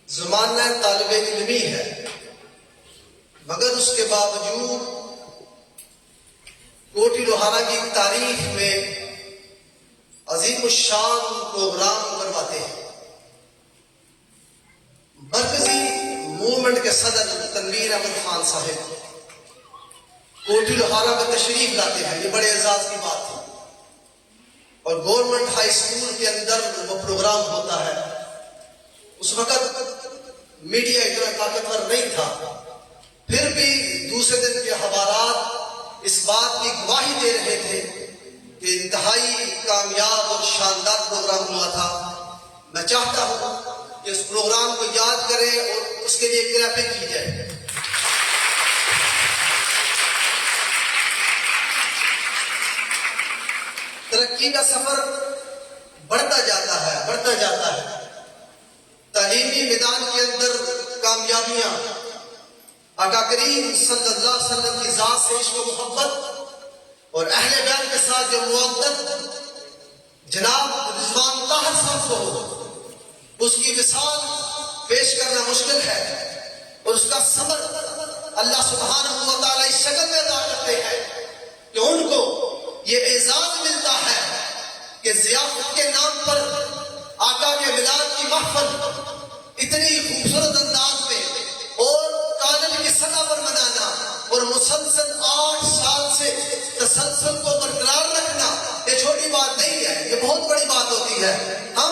زمانہ طالب علمی ہے، مگر اس کے باوجود کوٹھی لوہارا کی تاریخ میں عظیم الشان پروگرام کرواتے ہیں۔ مرکزی موومنٹ کے صدر تنویر احمد خان صاحب کوٹھی لوہارا میں تشریف لاتے ہیں، یہ بڑے اعزاز کی بات ہے۔ اور گورنمنٹ ہائی اسکول کے اندر وہ پروگرام ہوتا ہے۔ اس وقت میڈیا اتنا طاقتور نہیں تھا، پھر بھی دوسرے دن کے اخبارات اس بات کی گواہی دے رہے تھے کہ انتہائی کامیاب اور شاندار پروگرام ہوا تھا۔ میں چاہتا ہوں کہ اس پروگرام کو یاد کریں اور اس کے لیے کلیپنگ کی جائے۔ ترقی کا سفر بڑھتا جاتا ہے۔ تعلیمی میدان کے اندر کامیابیاں آقا کریم صلی اللہ علیہ وسلم کی ذات سے عشق و محبت اور اہل بیت کے ساتھ جو محبت جناب رضوان طاہر صاحب کو اس کی مثال پیش کرنا مشکل ہے، اور اس کا ثمر اللہ سبحانہ و تعالیٰ اس شکل میں ادا کرتے ہیں کہ ان کو یہ اعزاز ملتا ہے کہ ضیافت کے نام پر آقا کے میلاد کی محفل اتنی خوبصورت انداز میں اور کالج کی سطح پر منانا اور مسلسل 8 سال سے تسلسل کو برقرار رکھنا یہ چھوٹی بات نہیں ہے، یہ بہت بڑی بات ہوتی ہے۔ ہم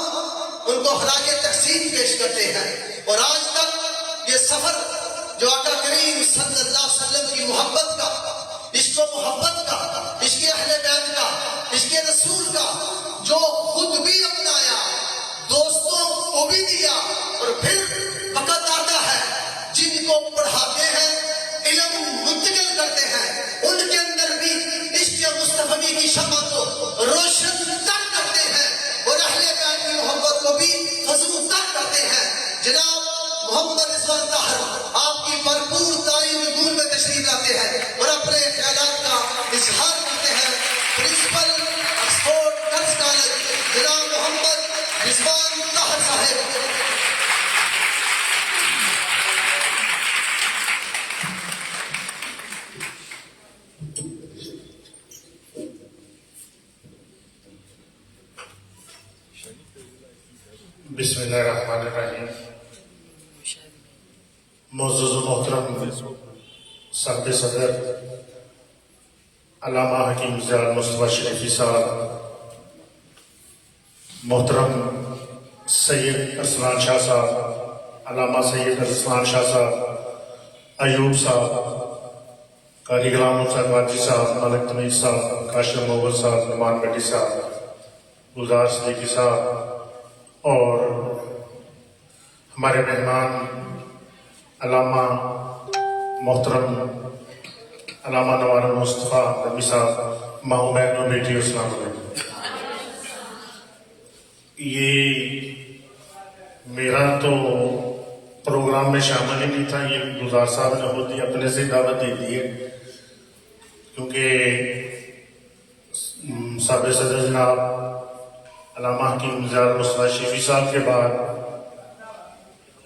ان کو خراج تحسین پیش کرتے ہیں، اور آج تک یہ سفر جو آقا کریم صلی اللہ علیہ وسلم کی محبت کا، عشق و محبت کا، عشق اہل بیت کا، عشق رسول کا، جو خود بھی اپنایا، دوستوں کو بھی دیا، اور پھر فقط آتا ہے جن کو پڑھاتے ہیں، علم منتقل کرتے ہیں، ان کے اندر بھی عشق مصطفی کی شمع کو روشن تک کرتے ہیں، اور اہل بیت کی محبت کو بھی فزوں تک کرتے ہیں۔ جناب محمد رضوان طاہر آپ کی بھرپور تعلیم گول میں تشریف لاتے ہیں اور اپنے خیالات کا اظہار کرتے ہیں۔ پرنسپل آکسفورڈ گرلز کالج جناب محمد رضوان طاہر صاحب۔ بسم اللہ الرحمن الرحیم۔ معزز و محترم سابق صدر علامہ حکیم زیاد مصطفیٰ شریفی صاحب، محترم سید ارسلان شاہ صاحب، علامہ سید ارسلان شاہ صاحب، ایوب صاحب، قاری غلام حسین واجی صاحب، ملک تمیز صاحب، کاشم مغل صاحب، نعمان بٹی صاحب، گلزار صدیقی صاحب، اور ہمارے مہمان علامہ محترم علامہ نوار مصطفیٰ نبی صاحب، ماں بہن و بیٹی، السلام علیکم۔ یہ میرا تو پروگرام میں شامل ہی نہیں تھا، یہ گلزار صاحب نے خود ہی اپنے سے دعوت دے دی ہے، کیونکہ سابق صدر جناب علامہ حکیم زیاد مصطفیٰ شریفی صاحب کے بعد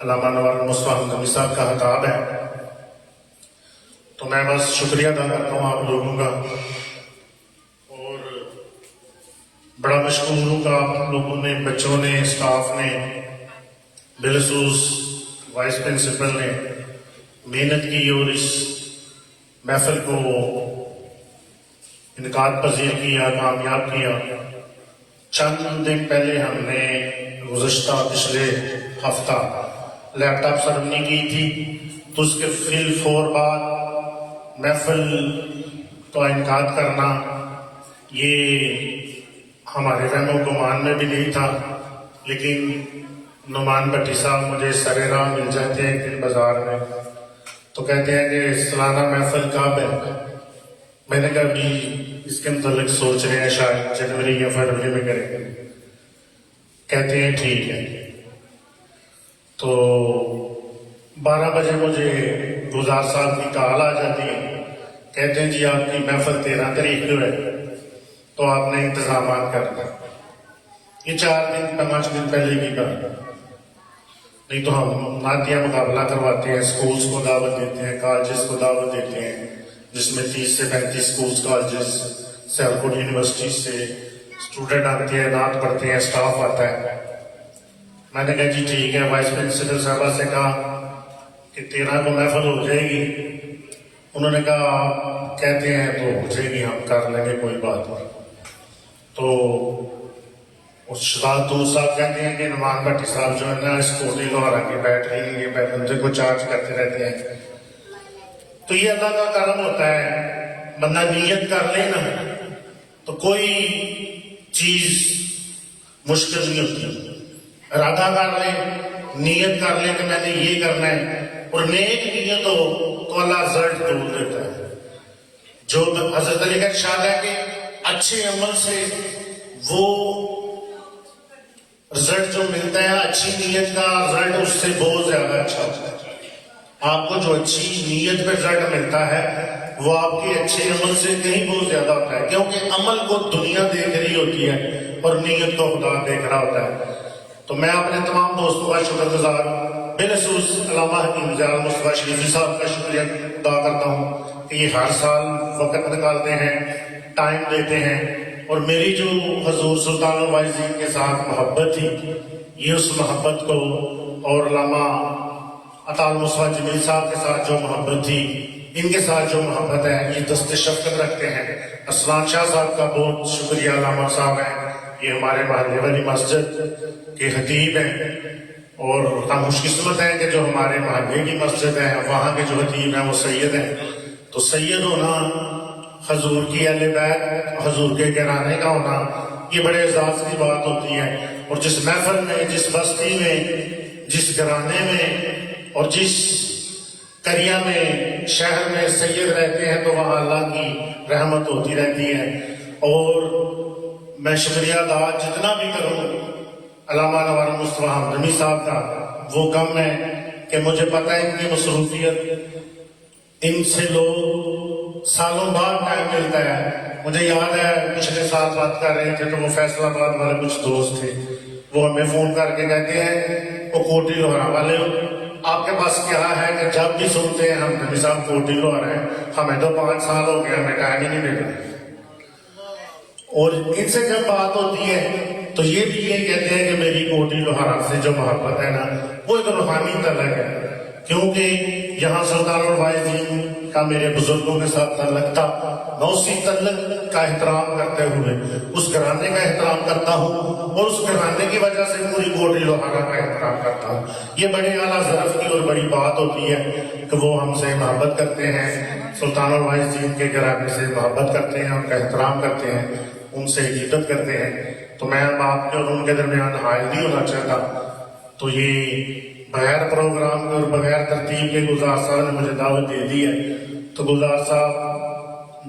علامہ نوار مصطفیٰ نبی صاحب کا خطاب ہے، تو میں بس شکریہ ادا کرتا ہوں آپ لوگوں کا، اور بڑا مشکور ہوں کہ آپ لوگوں نے، بچوں نے، اسٹاف نے، بالخصوص وائس پرنسپل نے محنت کی اور اس محفل کو انعقاد پذیر کیا، کامیاب کیا۔ چند دن پہلے ہم نے گزشتہ پچھلے ہفتہ لیپ ٹاپ سرمنی کی تھی، تو اس کے فل فور بعد محفل کا انعقاد کرنا یہ ہمارے رحم و گمان میں بھی نہیں تھا، لیکن نعمان بٹی صاحب مجھے سر راہ مل جاتے ہیں ایک دن بازار میں، تو کہتے ہیں کہ سالانہ محفل کب ہے؟ میں نے کہا ابھی اس کے متعلق سوچ رہے ہیں، شاید جنوری یا فروری میں کریں گے۔ کہتے ہیں ٹھیک ہے۔ تو 12 بجے مجھے گلزار صاحب کی کال آ جاتی ہے، کہتے ہیں جی آپ کی محفل 13 تاریخ کو ہے، تو آپ نے انتظامات کرنا۔ یہ 4 دن 5 دن پہلے کی بات ہے۔ نہیں تو ہم نعتیہ مقابلہ کرواتے ہیں، اسکولس کو دعوت دیتے ہیں، کالجز کو دعوت دیتے ہیں، جس میں 30 سے 35 اسکولس کالجز سیالکوٹ یونیورسٹی سے اسٹوڈنٹ آتے ہیں، نعت پڑھتے ہیں، اسٹاف آتا ہے۔ میں نے کہا جی ٹھیک ہے، وائس پرنسپل صاحبہ سے کہا کہ 13 کو محفل ہو جائے گی؟ انہوں نے کہا آپ کہتے ہیں تو ہو جائے گی، ہم کر لیں گے، کوئی بات نہیں۔ تو شہزاد دور صاحب کہتے ہیں کہ نعمان بھٹی صاحب جو ہے نا اس کوٹی لوہارا کے بیٹھ رہی ہیں، یہ بندے کو چارج کرتے رہتے ہیں۔ تو یہ اللہ کا کرم ہوتا ہے، بندہ نیت کر لے نا تو کوئی چیز مشکل نہیں ہوتی۔ ارادہ کر لیں، نیت کر لیں کہ میں نے یہ کرنا ہے، اور نیک نیت ہو تو اللہ رزلٹ دور دیتا ہے۔ جو حضرت علی کا ارشاد ہے کہ اچھے عمل سے وہ رزلٹ جو ملتا ہے، اچھی نیت کا رزلٹ اس سے بہت زیادہ اچھا ہوتا ہے۔ آپ کو جو اچھی نیت پہ رزلٹ ملتا ہے وہ آپ کے اچھے عمل سے کہیں بہت زیادہ ہوتا ہے، کیونکہ عمل کو دنیا دیکھ رہی ہوتی ہے اور نیت کو خدا دیکھ رہا ہوتا ہے۔ تو میں اپنے تمام دوستوں کا شکر گزار، بالخصوص علامہ حکیم ضیاء المصطفیٰ شریفی صاحب کا شکریہ ادا کرتا ہوں کہ یہ ہر سال وقت نکالتے ہیں، ٹائم دیتے ہیں، اور میری جو حضور سلطان الواعظین کے ساتھ محبت تھی، یہ اس محبت کو، اور علامہ عطا المصطفیٰ جمیل صاحب کے ساتھ جو محبت تھی، ان کے ساتھ جو محبت ہے، یہ دست شفقت رکھتے ہیں۔ اسلام شاہ صاحب کا بہت شکریہ، علامہ صاحب ہیں، یہ ہمارے محلے والی مسجد کے خطیب ہیں، اور ہم خوش قسمت ہیں کہ جو ہمارے محلے کی مسجد ہے وہاں کے جو خطیب ہیں وہ سید ہیں۔ تو سید ہونا، حضور کی اہل بیت، حضور کے گھرانے کا ہونا، یہ بڑے اعزاز کی بات ہوتی ہے۔ اور جس محفل میں، جس بستی میں، جس گھرانے میں اور جس قریہ میں، شہر میں سید رہتے ہیں تو وہاں اللہ کی رحمت ہوتی رہتی ہے۔ اور میں شکریہ ادا جتنا بھی کروں علامہ انوار مصطفیٰ ہمدنی صاحب کا، وہ کم ہے کہ مجھے پتہ ہے ان کی مصروفیت، ان سے لوگ سالوں بعد ٹائم ملتا ہے۔ مجھے یاد ہے پچھلے سال بات کر رہے تھے تو وہ فیصل آباد والے کچھ دوست تھے، وہ ہمیں فون کر کے کہتے ہیں وہ کوٹی لوہارا والے ہو، آپ کے پاس کیا ہے کہ جب بھی سنتے ہیں ہم نبی صاحب کوٹی لوہارا ہیں، ہمیں تو 5 سال ہو گئے، ہمیں ٹائم ہی نہیں مل رہا۔ اور ان سے جب بات ہوتی ہے تو یہ بھی یہ کہتے ہیں کہ میری کوٹی لوہارا سے جو محبت ہے نا وہ ایک روحانی تعلق ہے، کیونکہ یہاں سلطان الواعظین کا میرے بزرگوں کے ساتھ تعلق تھا۔ میں اسی تعلق کا احترام کرتے ہوئے اس گھرانے کا احترام کرتا ہوں، اور اس گھرانے کی وجہ سے پوری کوٹی لوہارا کا احترام کرتا ہوں۔ یہ بڑے اعلیٰ ظرف کی اور بڑی بات ہوتی ہے کہ وہ ہم سے محبت کرتے ہیں، سلطان الواعظین کے گھرانے سے محبت کرتے ہیں، ان کا احترام کرتے ہیں، ان سے عقیدت کرتے ہیں۔ تو میں اب آپ کے اور ان کے درمیان حائل نہیں ہونا چاہتا، تو یہ بغیر پروگرام کے اور بغیر ترتیب کے گلزار صاحب نے مجھے دعوت دے دی ہے، تو گلزار صاحب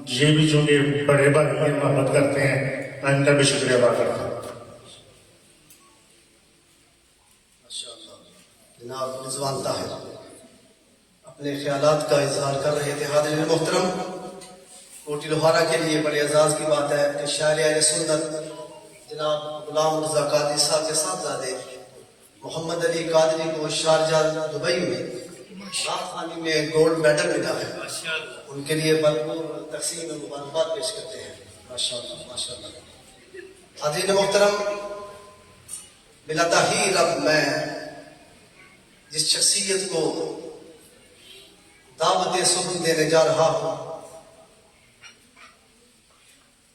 یہ بھی چونکہ بڑے بھائی ہیں، محبت کرتے ہیں، میں ان کا بھی شکریہ ادا کرتا ہوں۔ جناب رضوان طاہر اپنے خیالات کا اظہار کر رہے تھے۔ حاضرین محترم، کوٹی لوہارا کے لیے بڑے اعزاز کی بات ہے کہ شاعر اہل سنت جناب غلام رضا قادری صاحب کے صاحبزادے محمد علی قادری کو شارجہ دبئی میں رات خوانی میں گولڈ میڈل ملا ہے۔ ان کے لیے بھرپور تقسیم و مبارکباد پیش کرتے ہیں۔ ماشاءاللہ ماشاءاللہ۔ حاضرین محترم، بلا تاخیر اب میں جس شخصیت کو دعوت سخن دینے جا رہا ہوں،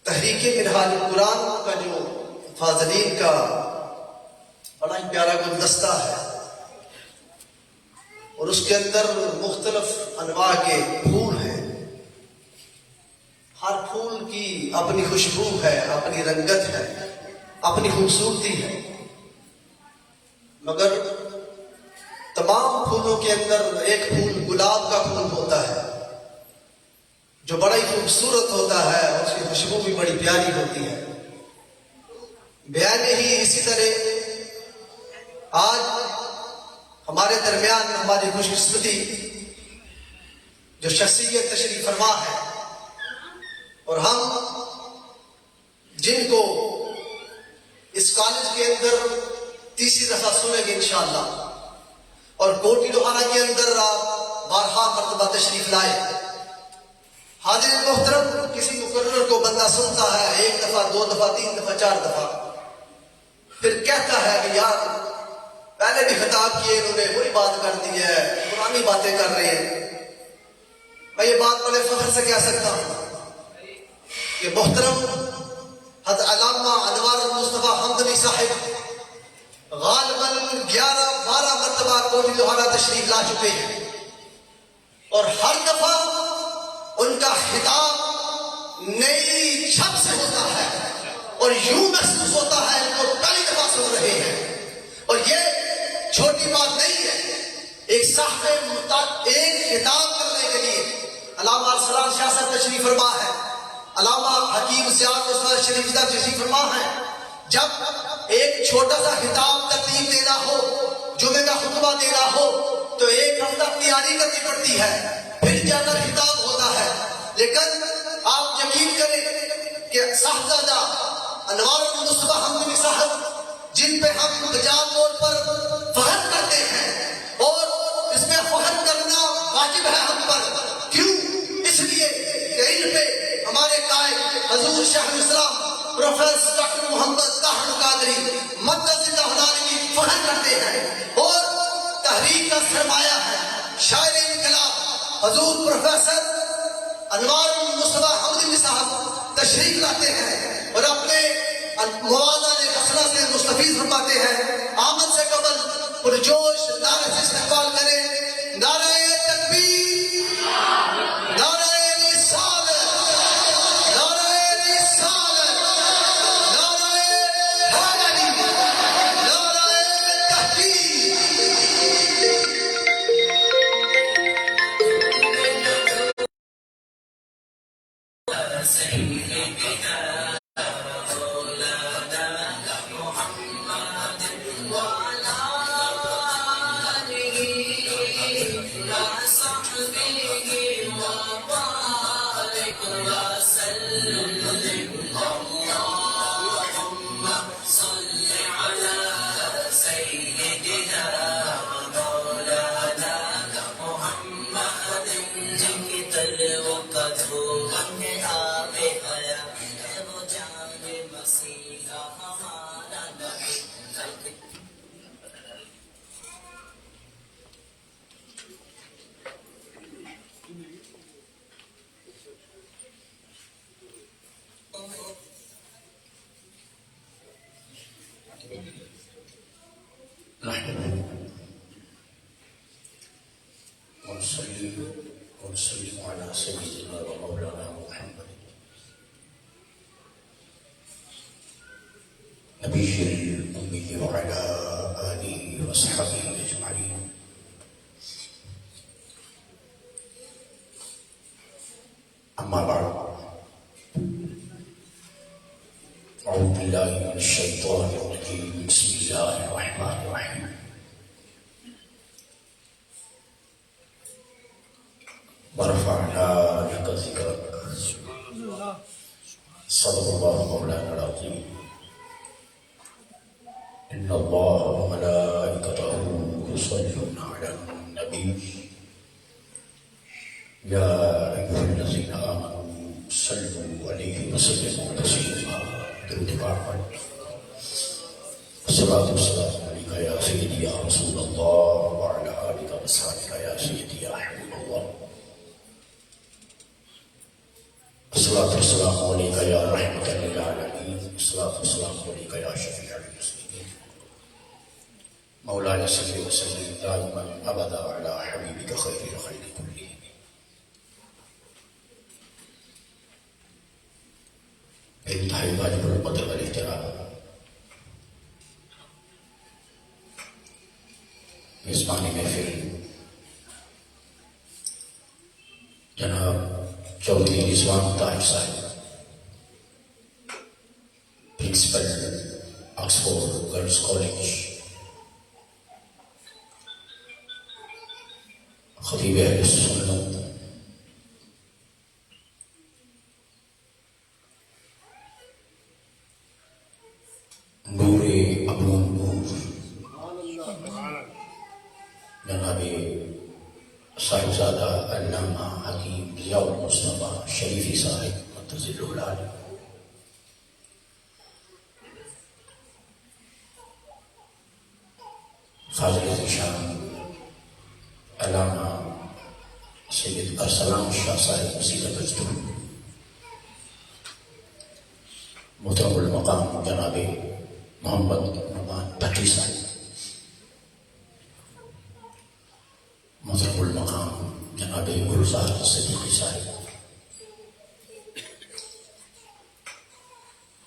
تحریک منہاج القرآن کا جو فاضلین کا بڑا ہی پیارا گلدستہ ہے، اور اس کے اندر مختلف انواع کے پھول ہیں، ہر پھول کی اپنی خوشبو ہے، اپنی رنگت ہے، اپنی خوبصورتی ہے، مگر تمام پھولوں کے اندر ایک پھول گلاب کا پھول ہوتا ہے جو بڑا ہی خوبصورت ہوتا ہے، اور اس کی خوشبو بھی بڑی پیاری ہوتی ہے۔ بیان ہی اسی طرح آج ہمارے درمیان ہماری خوش قسمتی جو شخصیت تشریف فرما ہے، اور ہم جن کو اس کالج کے اندر تیسری دفعہ سنیں گے انشاءاللہ، اور کوٹی لوہارا کے اندر آپ بارہا مرتبہ تشریف لائے. حاضرین محترم، کسی مقرر کو بندہ سنتا ہے 1 دفعہ 2 دفعہ 3 دفعہ 4 دفعہ، پھر کہتا ہے کہ یار پہلے بھی خطاب کیے انہوں نے، وہی بات کر دی ہے، پرانی باتیں کر رہے ہیں. میں یہ بات بڑے فخر سے کہہ سکتا ہوں کہ محترم حضرت علامہ انوار المصطفیٰ حمدنی صاحب غالباً 11-12 مرتبہ کوٹی لوہارا تشریف لا چکے ہیں، اور ہر دفعہ ان کا خطاب نئی چھت سے ہوتا ہے اور یوں محسوس ہوتا ہے ان کو پہلی دفعہ سن رہے ہیں. اور یہ چھوٹی بات نہیں ہے. ایک صاحب ایک خطاب کرنے کے لیے علامہ ارسلان شاہ صاحب تشریف فرما ہے، علامہ حکیم زیاد عثمان شریف صاحب تشریف فرما ہے. جب ایک چھوٹا سا خطاب ترتیب دینا ہو، جمعے کا خطبہ دینا ہو، تو 1 ہفتہ تیاری کرنی پڑتی ہے، پھر جا کر خطاب ہوتا ہے. لیکن آپ یقین کریں کہ صاحبزادہ انوار المصطفیٰ حمدنی صاحب جن پہ ہم بجا طور پر فخر کرتے ہیں، اور اس میں فخر کرنا واجب ہے ہم پر. کیوں؟ اس لیے کہ ان پہ ہمارے قائد حضور شیخ الاسلام پروفیسر ڈاکٹر محمد طاہر القادری مدد اللہ کی فخر کرتے ہیں، اور تحریک کا سرمایہ ہے شاعر انقلاب حضور پروفیسر انوار المصطفیٰ حمدنی صاحب تشریف لاتے ہیں اور اپنے موازنہ فصلہ سے مستفیض فرماتے ہیں. آمد سے قبل پرجوش نعرے سے استقبال کریں. نعرہ تکبیر، نعرہ رسالت، نعرہ رسالت، نعرہ حیدری، نعرہ تحقیق. ونسلم على سيدنا ومولانا محمد نبي الأمي وعلى آله وصحبه أجمعين. أما بعد، أعوذ بالله من الشيطان الرجيم. بسم الله الرحمن الرحيم. ورفعنا لك ذكرك. صدق الله مولانا العظيم. إن الله وملائكته يصلون على النبي يا أيها الذين آمنوا صلوا عليه وسلموا تسليما. درود پاک. الصلاة والسلام عليك يا سيدي يا رسول الله وعلى آلك وصحبك يا سيدي يا حبيب الله. الصلاة والسلام عليك يا رحمة للعالمين. الصلاة والسلام عليك يا شفيع المسلمين. مولاي صل وسلم دائما أبدا على حبيبك خير الخلق كلهم. انتہائی واجب القدر والاحترام میزبانی محفل جناب چودھری رضوان طاہر صاحب، پرنسپل آکسفورڈ گرلز کالج، خطیب اہل سنت، نور ابو نور، جناب صاحبزادہ علامہ حکیم ضیاء المصطفیٰ شریفی صاحب متضل العالی، فاضل ذیشان علامہ سید ارسلان شاہ صاحب مسیح بجدور، محترم المقام جناب محمد نعمان بھٹی صاحب، محترم المقام جناب گلزار صدیقی صاحب،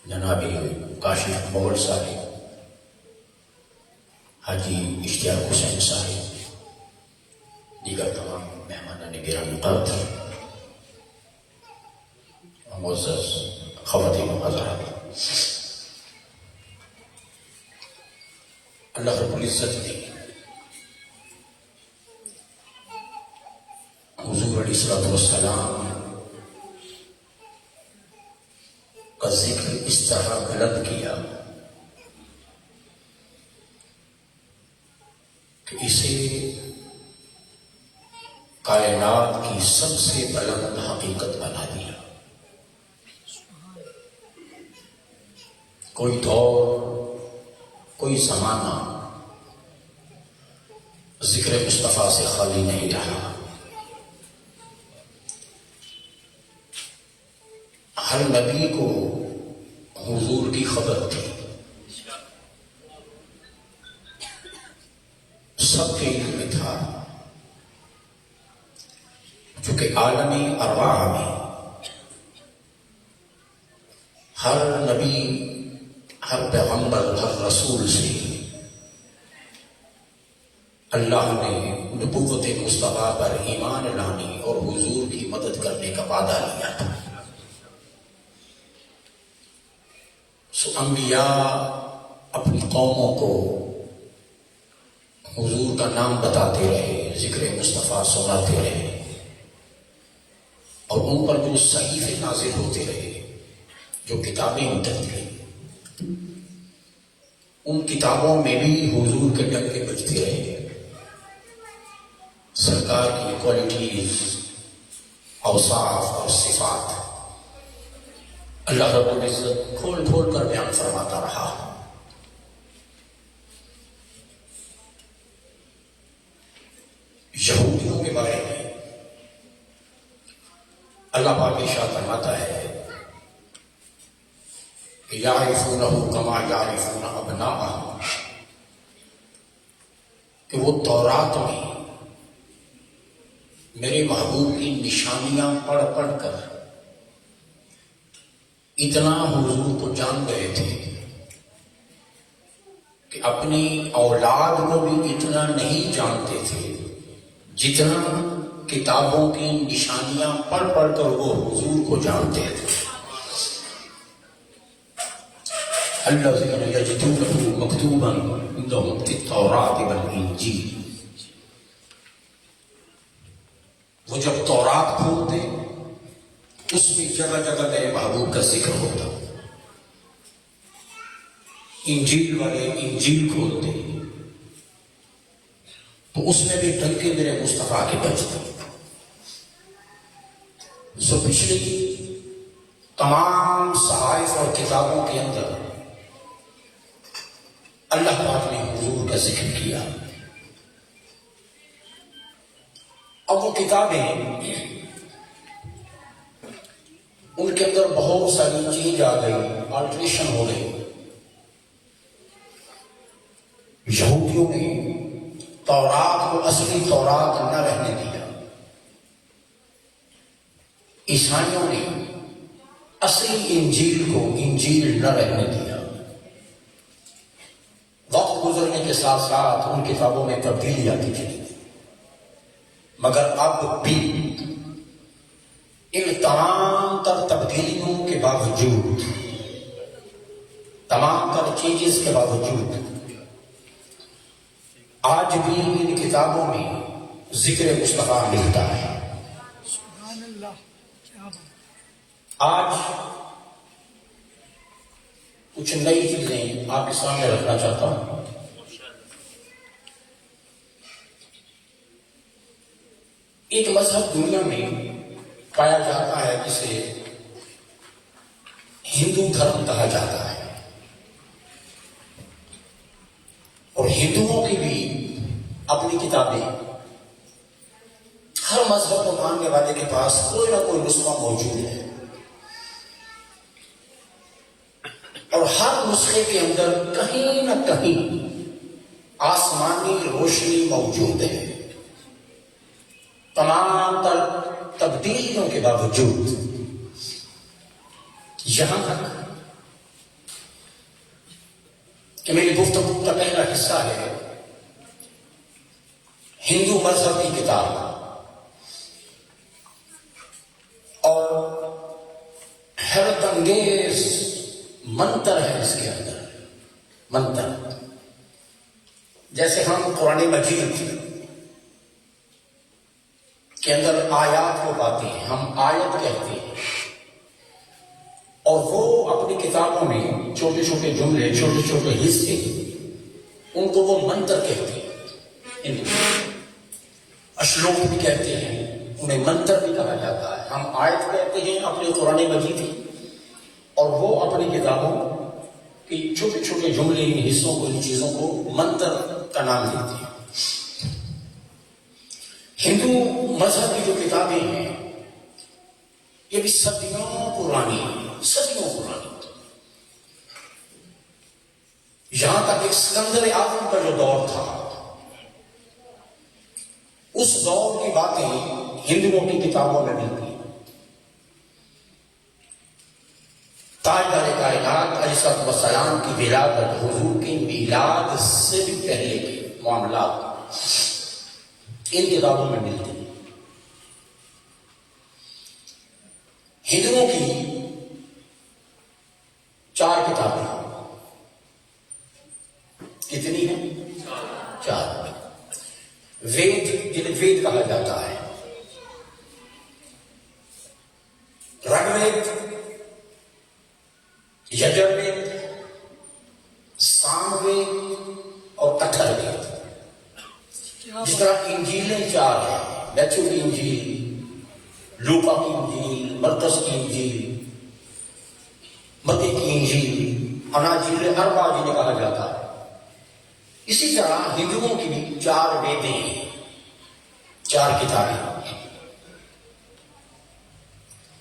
جناب کاشف مغل صاحب، حاجی اشتیاق حسین صاحب، دیگر تمام مہمانان گرامی قدر، معزز خواتین و حضرات، اللہ رب العزت نے حضور علیہ السلام کا ذکر اس طرح بلند کیا کہ اسے کائنات کی سب سے بلند حقیقت بنا دیا۔ کوئی دور، کوئی زمانہ ذکر مصطفیٰ سے خالی نہیں رہا۔ ہر نبی کو حضور کی خبر تھی، سب کے علم میں تھا، چونکہ عالمی ارواح میں ہر نبی، ہر پیغمبر، ہر رسول سے اللہ نے نبوت مصطفیٰ پر ایمان لانے اور حضور کی مدد کرنے کا وعدہ لیا تھا۔ سو انبیاء اپنی قوموں کو حضور کا نام بتاتے رہے، ذکر مصطفیٰ سناتے رہے، اور ان پر جو صحیفے نازل ہوتے رہے، جو کتابیں اترتی رہی، ان کتابوں میں بھی حضور کے ڈنکے بجتے رہے، سرکار کی کوالٹیز، اوصاف اور صفات اللہ رب العزت کھول کھول کر بیان فرماتا رہا۔ یہودیوں کے بارے میں اللہ پاک ارشاد فرماتا ہے کہ یعرفونہ کما یعرفون ابناءہم، کہ وہ تورات میں میرے محبوب کی نشانیاں پڑھ پڑھ کر اتنا حضور کو جان گئے تھے کہ اپنی اولاد کو بھی اتنا نہیں جانتے تھے جتنا کتابوں کی نشانیاں پڑھ پڑھ کر وہ حضور کو جانتے تھے۔ الذین یجدونہ مکتوبا عندہم فی التوراۃ والانجیل، وہ جب تورات کھولتے اس میں جگہ جگہ میرے محبوب کا ذکر ہوتا، انجیل والے انجیل کھولتے تو اس میں بھی ڈنکے میرے مصطفیٰ کے بجتے۔ سو پچھلی تمام صحائف اور کتابوں کے اندر اللہ پاک نے حضور کا ذکر کیا۔ اب وہ کتابیں، ان کے اندر بہت ساری چیز آ گئی، آلٹریشن ہو گئی۔ یہودیوں نے تورات کو اصلی تورات نہ رہنے دیا، عیسائیوں نے اصلی انجیل کو انجیل نہ رہنے دیا۔ وقت گزرنے کے ساتھ ساتھ ان کتابوں میں تبدیلی آتی چلی، مگر اب بھی ان تمام تر تبدیلیوں کے باوجود، تمام تر چینجز کے باوجود، آج بھی ان کتابوں میں ذکر مصطفیٰ ملتا ہے۔ سبحان اللہ، کیا بات۔ آج کچھ نئی چیزیں آپ کے سامنے رکھنا چاہتا ہوں۔ ایک مذہب دنیا میں پایا جاتا ہے جسے ہندو دھرم کہا جاتا ہے، اور ہندوؤں کی بھی اپنی کتابیں، ہر مذہب کو ماننے والے کے پاس کوئی نہ کوئی نسخہ موجود ہے، اور ہر نسخے کے اندر کہیں نہ کہیں آسمانی روشنی موجود ہے۔ تمام تر تبدیلیوں کے باوجود یہاں تک کہ میری گفتگو کا پہلا حصہ ہے ہندو مذہب کی کتاب، اور حیرت انگیز منتر ہے اس کے اندر، منتر جیسے ہم قرآن مجید کے اندر آیات کو پاتے ہیں، ہم آیت کہتے ہیں، اور وہ اپنی کتابوں میں چھوٹے چھوٹے جملے، چھوٹے چھوٹے حصے، ان کو وہ منتر کہتے ہیں، اشلوک بھی کہتے ہیں، انہیں منتر بھی کہا جاتا ہے۔ ہم آیت کہتے ہیں اپنے قرآن مجید کی، اور وہ اپنی کتابوں کی چھوٹے چھوٹے جملے، ان حصوں کو، ان چیزوں کو منتر کا نام دیتے ہیں۔ ہندو مذہب کی جو کتابیں ہیں یہ بھی صدیوں پرانی ہیں، صدیوں پرانی۔ یہاں تک ایک اسکندر اعظم کا جو دور تھا، اس دور کی باتیں ہندوؤں کی کتابوں میں ملتی ہیں۔ تاجدار کائنات علیہ السلام کی ولادت، حضور کی میلاد سے بھی پہلے کے معاملات ان کتابوں میں ملتے ہیں۔ ہندوؤں کی 4 کتابیں، کتنی ہیں؟ 4۔ وید، جنہیں وید کہا جاتا ہے، رگ وید، یجر وید، سام وید اور اتھر وید۔ جس طرح انجیلیں 4 ہیں، میتھیو کی انجیل، لوکا کی انجیل، مرقس کی انجیل، متی کی انجیل، اناجیل اربع جنہیں کہا جاتا ہے۔ اسی طرح ہندوؤں کی بھی 4 ویدیں ہیں، 4 کتابیں۔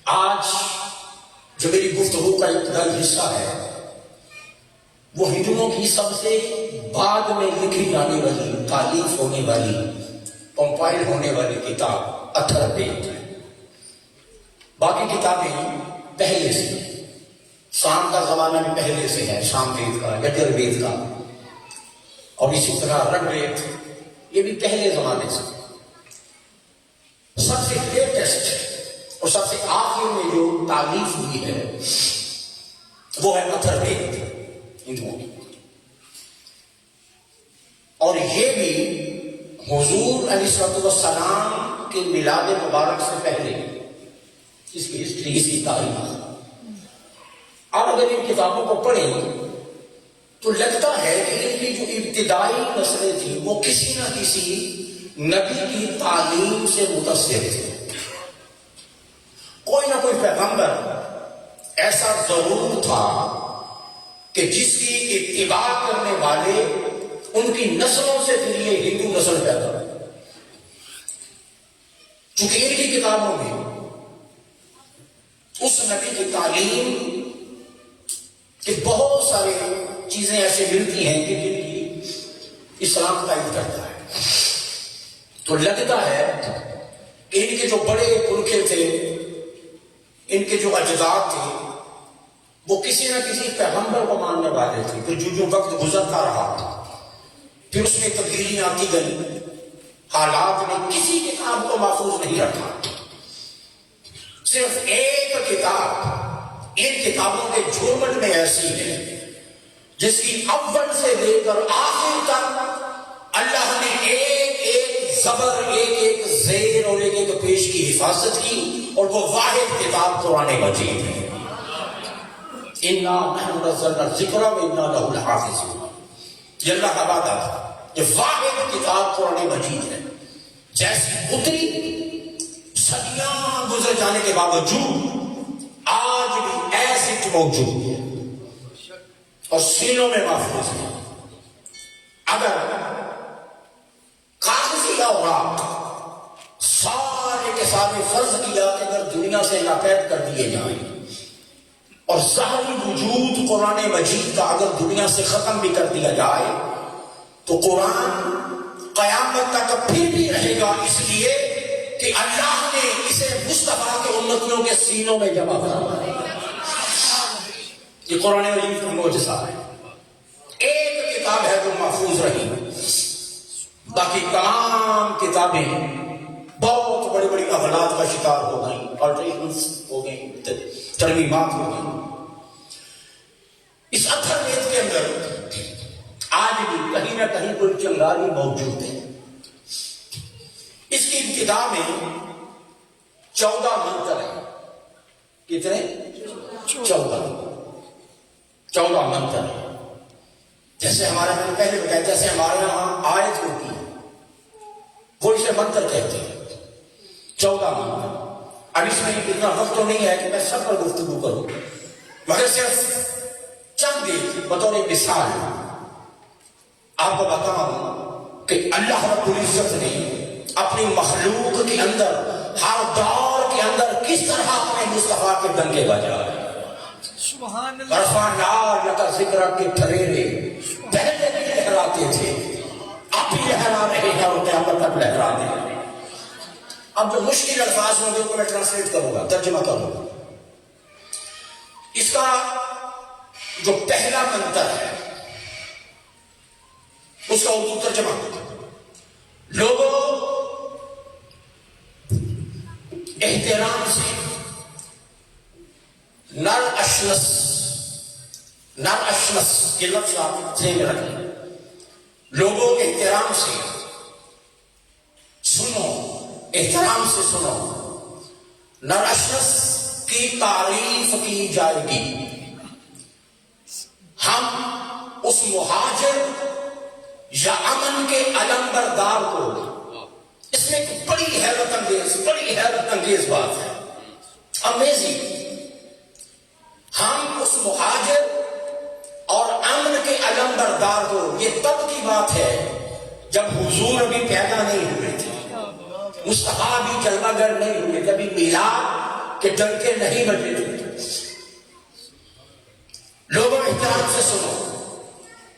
آج جو میری گفتگو کا ابتدائی حصہ ہے وہ ہندوؤں کی سب سے بعد میں لکھی جانے والی، تالیف ہونے والی، کمپائل ہونے والی کتاب اتھر وید ہے۔ باقی کتابیں پہلے سے، سام کا زمانہ بھی پہلے سے ہے، سام وید کا، یجر وید کا، اور اسی طرح رگ وید، یہ بھی پہلے زمانے سے۔ سب سے لیٹسٹ اور سب سے آخر میں جو تالیف ہوئی ہے وہ ہے اتھر وید ہندوؤں کی، اور یہ بھی حضور علیہ السلام کے میلاد مبارک سے پہلے، اس کی ہسٹری، اس کی تاریخ۔ اب اگر ان کتابوں کو پڑھیں تو لگتا ہے کہ ان کی جو ابتدائی نسلیں تھیں وہ کسی نہ کسی نبی کی تعلیم سے متاثر تھے۔ کوئی نہ کوئی پیغمبر ایسا ضرور تھا کہ جس کی اتباع کرنے والے ان کی نسلوں سے پھر یہ ہندو نسل پیدا ہوئی۔ چونکہ ان کی کتابوں میں اس نبی کی تعلیم کہ بہت سارے چیزیں ایسے ملتی ہیں کہ جن کی اسلام تائید کرتا ہے، تو لگتا ہے کہ ان کے جو بڑے پرکھے تھے، ان کے جو اجداد تھے، وہ کسی نہ کسی پیغمبر کو ماننے والے تھے۔ پھر جو وقت گزرتا رہا، پھر اس میں تبدیلیاں آتی گئی، حالات نے کسی کتاب کو محفوظ نہیں رکھا۔ صرف ایک کتاب ان کتابوں کے جھرمٹ میں ایسی ہے جس کی اول سے لے کر آخر تک اللہ نے ایک ایک زبر، ایک ایک زیر اور ایک ایک پیش کی حفاظت کی، اور وہ واحد کتاب قرآن مجید ہے۔ اِنَّا نَحْنُ نَزَّلْنَا الذِّكْرَ وَإِنَّا لَهُ لَحَافِظُونَ۔ یہ اللہ کا وعدہ ہے، یہ واحد کتاب قرآن مجید ہے، جیسی اتری جانے کے باوجود آج بھی ایز اٹ موجود ہے اور سینوں میں محفوظ ہے. اگر کاغذی اوراق سارے کے سارے فرض کیا کہ اگر دنیا سے ناپید کر دیے جائیں اور ظاہری وجود قرآن مجید کا اگر دنیا سے ختم بھی کر دیا جائے تو قرآن قیامت تک پھر بھی رہے گا، اس لیے کہ اللہ نے اسے مصطفیٰ کے امتیوں کے سینوں میں جمع کرا ہے. یہ قرآن مجید کا معجزہ ہے. ایک کتاب ہے جو محفوظ رہی، باقی تمام کتابیں بہت بڑی بڑی اغلاط کا شکار ہو گئیں، آلٹریشنز ہو گئیں، ترمیمات ہو گئیں. اس اتھر وید کے اندر آج بھی کہیں نہ کہیں کوئی چنگاری موجود ہے. اس کی ابتدا میں 14 منتر ہیں. کتنے؟ 14 منتر ہیں. جیسے ہمارے میں پہلے بتایا، جیسے ہمارے یہاں آیت ہوتی ہے وہ اسے منتر کہتے ہیں. 14 منتر. اب اس میں اتنا وقت تو نہیں ہے کہ میں سب پر گفتگو کروں، مگر صرف چند ایک بطور مثال آپ کو بتاؤں کہ اللہ رب العزت نے اپنی مخلوق کے اندر ہر دور کے اندر کس طرح اپنے مصطفیٰ کے ڈنکے بجائے. سبحان اللہ. برفانار لگا ذکر کے ٹھریرے پہلے بھی لہراتے تھے، اب بھی لہرا رہے ہیں اور قیامت تک لہرا دیں. اب جو مشکل الفاظ ہوں گے ان کو میں ٹرانسلیٹ کروں گا، ترجمہ کروں گا. اس کا جو پہلا منتر ہے اس کا اردو ترجمہ: لوگوں احترام سے نر اشنس کے لفظ آپ ذہن میں رکھیں. لوگوں احترام سے سنو، احترام سے سنو. نر اشنس کی تعریف کی جائے گی. ہم اس مہاجر یا امن کے علم بردار کو، اس میں ایک بڑی حیرت انگیز بات ہے، امیزنگ. ہم اس مہاجر اور امن کے علم بردار کو، یہ تب کی بات ہے جب حضور ابھی پیدا نہیں ہوئے تھے، مصطفیٰ بھی جلوہ گر نہیں ہوئے تھے، ابھی میلاد کے ڈنکے نہیں بجے تھے. لوگوں احترام سے سنو،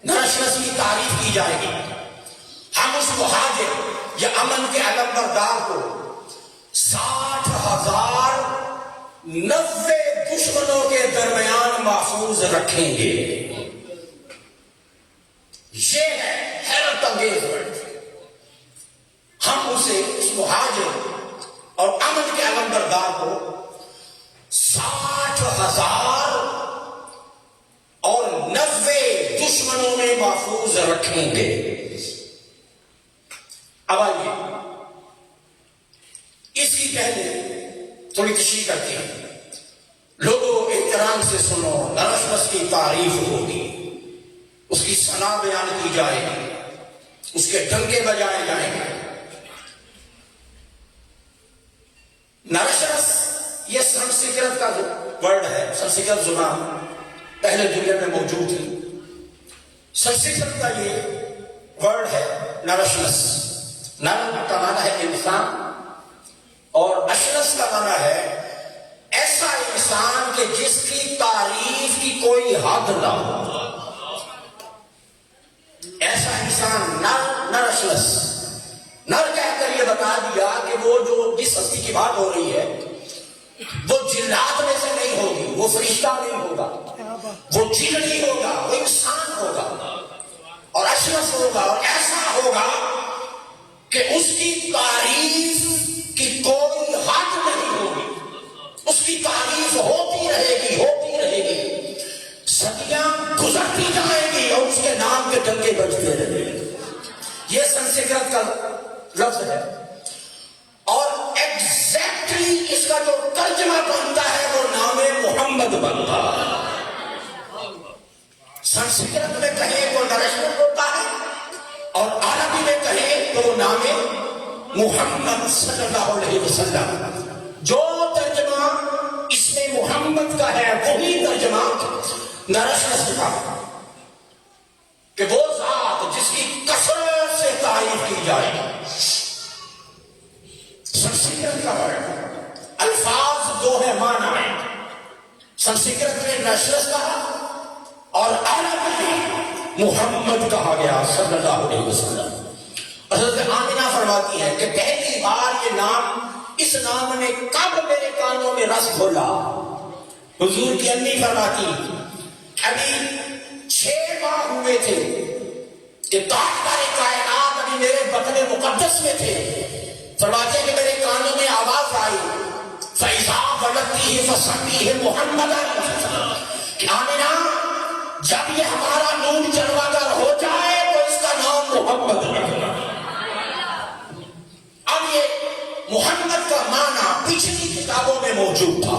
نرشنس کی تعریف کی جائے گی. ہم اس مہاجر یا امن کے علم بردار کو 60,000 90 دشمنوں کے درمیان محفوظ رکھیں گے. یہ ہے حیرت انگیز ورڈ. ہم اسے، اس مہاجر اور امن کے علم بردار کو 60,000 اور 90 دشمنوں میں محفوظ رکھیں گے. اب آئیے اس کی پہلے تھوڑی تشریح کرتے ہیں. لوگوں احترام سے سنو، نرشمس کی تعریف ہوگی، اس کی ثنا بیان کی جائے گی، اس کے ڈنکے بجائے جائیں گے. نرشمس یہ سنسکرت کا ورڈ ہے، سنسکرت زبان پہلے دنیا میں موجود تھی. سنسکرت کا یہ ورڈ ہے نرشمس. نر کا معنی ہے انسان اور اشرس کا معنی ہے ایسا انسان کہ جس کی تعریف کی کوئی حد نہ ہو. ایسا انسان نر اشرس. نر کہہ کر یہ بتا دیا کہ وہ جو جس ہستی کی بات ہو رہی ہے وہ جنات میں سے نہیں ہوگی، وہ فرشتہ نہیں ہوگا، وہ جن نہیں ہوگا، وہ انسان ہوگا اور اشرس ہوگا. اور ایسا ہوگا کہ اس کی تعریف کی کوئی حد نہیں ہوگی، اس کی تعریف ہوتی رہے گی، صدیاں گزرتی جائیں گی اور اس کے نام کے ڈنکے بجتے رہیں گے. یہ سنسکرت کا لفظ ہے اور ایگزیکٹلی اس کا جو ترجمہ بنتا ہے وہ نام محمد بنتا ہے. سنسکرت میں کہیں تو نرشمس ہوتا ہے اور عربی میں کہیں تو نام محمد صلی اللہ علیہ وسلم. جو ترجمہ کا ہے وہی ترجمہ نرسنس کا کہ وہ ذات جس کی کثرت سے تعریف کی جائے. سنسکرت کا ہے الفاظ دو ہے معنی ہے. سنسکرت میں نرسنس کہا اور عرب میں محمد کہا گیا صلی اللہ علیہ وسلم. حضرت آمینہ فرماتی ہے کہ پہلی بار یہ نام اس نام نے کب میرے کانوں میں رس کھولا. حضور کی امی فرماتی ابھی 6 ماہ ہوئے تھے کہ تاجدار کائنات ابھی میرے بطن مقدس میں تھے. فرماتے ہیں کہ میرے کانوں میں آواز آئی فَإِذَا وَلَدْتِهِ فَسَمِّيهِ مُحَمَّدًا کہ آمینہ جب یہ ہمارا نور جلوہ گر ہو جائے تو اس کا نام محمد رکھنا. اب یہ محمد کا معنی پچھلی کتابوں میں موجود تھا.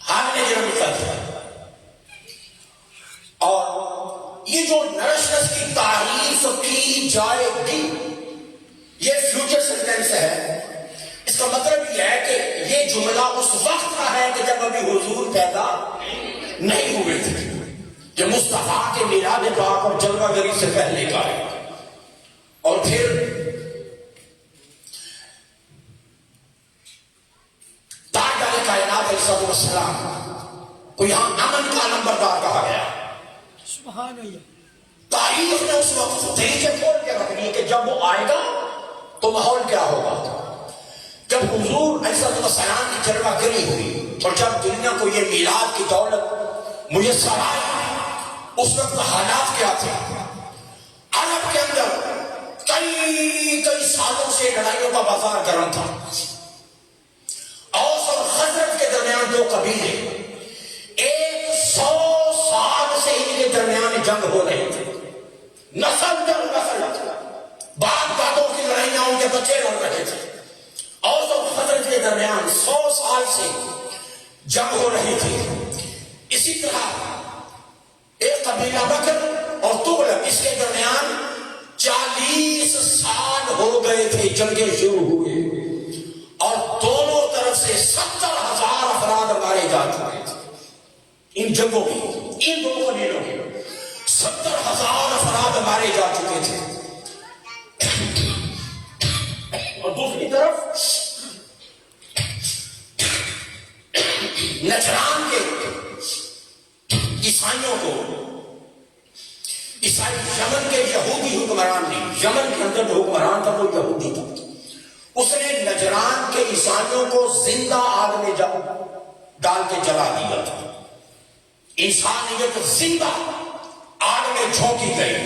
ہم نے جو لکھا تھا اور یہ جو نرسنس کی تعریف کی جائے گی یہ فیوچر سینٹینس ہے. اس کا مطلب یہ ہے کہ یہ جملہ اس وقت کا ہے کہ جب ابھی حضور پیدا نہیں ہوئے تھے. یہ مصطفیٰ کے میلاد پاک اور جلوہ گری سے پہلے کا ہے. اور پھر تاجدار کائنات علیہ السلام کو یہاں امن کا نمبردار کہا گیا. سبحان اللہ. تاریخ نے اس وقت طریقے کھول کے رکھ دیے کہ جب وہ آئے گا تو ماحول کیا ہوگا. جب حضور علیہ السلام کی جلوہ گری ہوئی اور جب دنیا کو یہ میلاد کی دولت میسر آئی اس وقت حالات کیا تھے. عرب کے اندر کئی سالوں سے لڑائیوں کا بازار گرم تھا. اوس اور خزرج کے درمیان دو قبیلے 100 سال سے ان کے درمیان جنگ ہو رہی تھی. نسل در نسل باپ دادوں کی لڑائیاں ان کے بچے لڑ رہے تھے. اوس اور خزرج کے درمیان 100 سال سے جنگ ہو رہی تھی. اسی طرح ایک قبیلہ بکر اور تغلق اس کے درمیان 40 سال ہو گئے تھے جنگیں شروع ہوئے اور دونوں طرف سے 70,000 افراد مارے جا چکے تھے. ان جنگوں میں ان دو قبیلوں کے 70,000 افراد مارے جا چکے تھے. اور دوسری طرف نجران کے عیسائیوں کو عیسائی یمن کے یہودی حکمران نے یمن کے اندر جو حکمران تھا وہ یہودی تھا. اس نے نجران کے عیسائیوں کو زندہ آگ میں ڈال کے جلا دیا تھا. انسانیت زندہ آگ میں جھونکی گئی.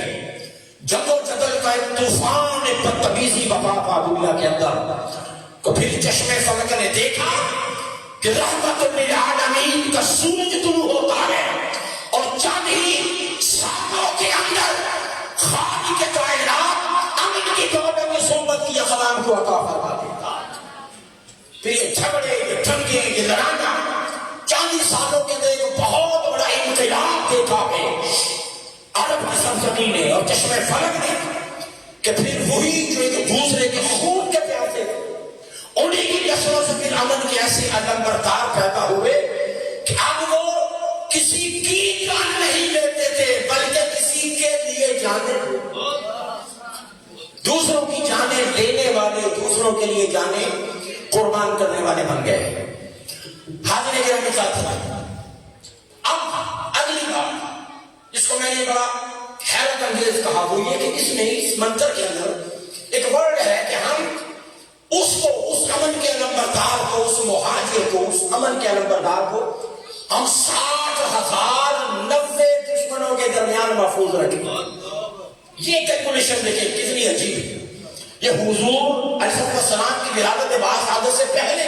جدو جدل کا ایک طوفان بدتمیزی بپا پا دنیا کے اندر. تو پھر چشمے فلک نے دیکھا کہ رحمت للعالمین کا سورج طلوع ہوتا ہے اور چاندنی سالوں کے اندر خالق کے کائنات امن کی دولت کی صحبت کی اقلام کو عطا فرما دیتا. پھر یہ جھگڑے یہ جنگیں یہ لڑائیاں 40 سالوں کے اندر ایک بہت بڑا انقلاب دیکھا ہے عرب کی سرزمین نے اور چشمے فلک نے کہ پھر وہی جو ایک دوسرے کے خون کے پیاسے انہیں کی نسلوں سے پھر امن کے ایسے علمبردار پیدا ہوئے کہ اب وہ کسی کی جان نہیں لیتے تھے بلکہ کسی کے لیے جانے دوسروں کی جانیں لینے والے دوسروں کے لیے جانیں قربان کرنے والے بن گئے. حاضر گرامی کے ساتھ اب اگلی بات جس کو میں نے بڑا حیرت انگیز کہا وہ یہ کہ اس میں اس منتر کے اندر ایک ورڈ ہے کہ ہم اس کو اس امن کے علمبردار کو اس مہاجر کو اس امن کے علمبردار کو ہم 60,090 دشمنوں کے درمیان محفوظ رکھیں. یہ کیلکولیشن دیکھیں کتنی عجیب ہے. یہ حضور علیہ السلام کی ولادت بعد عادت سے پہلے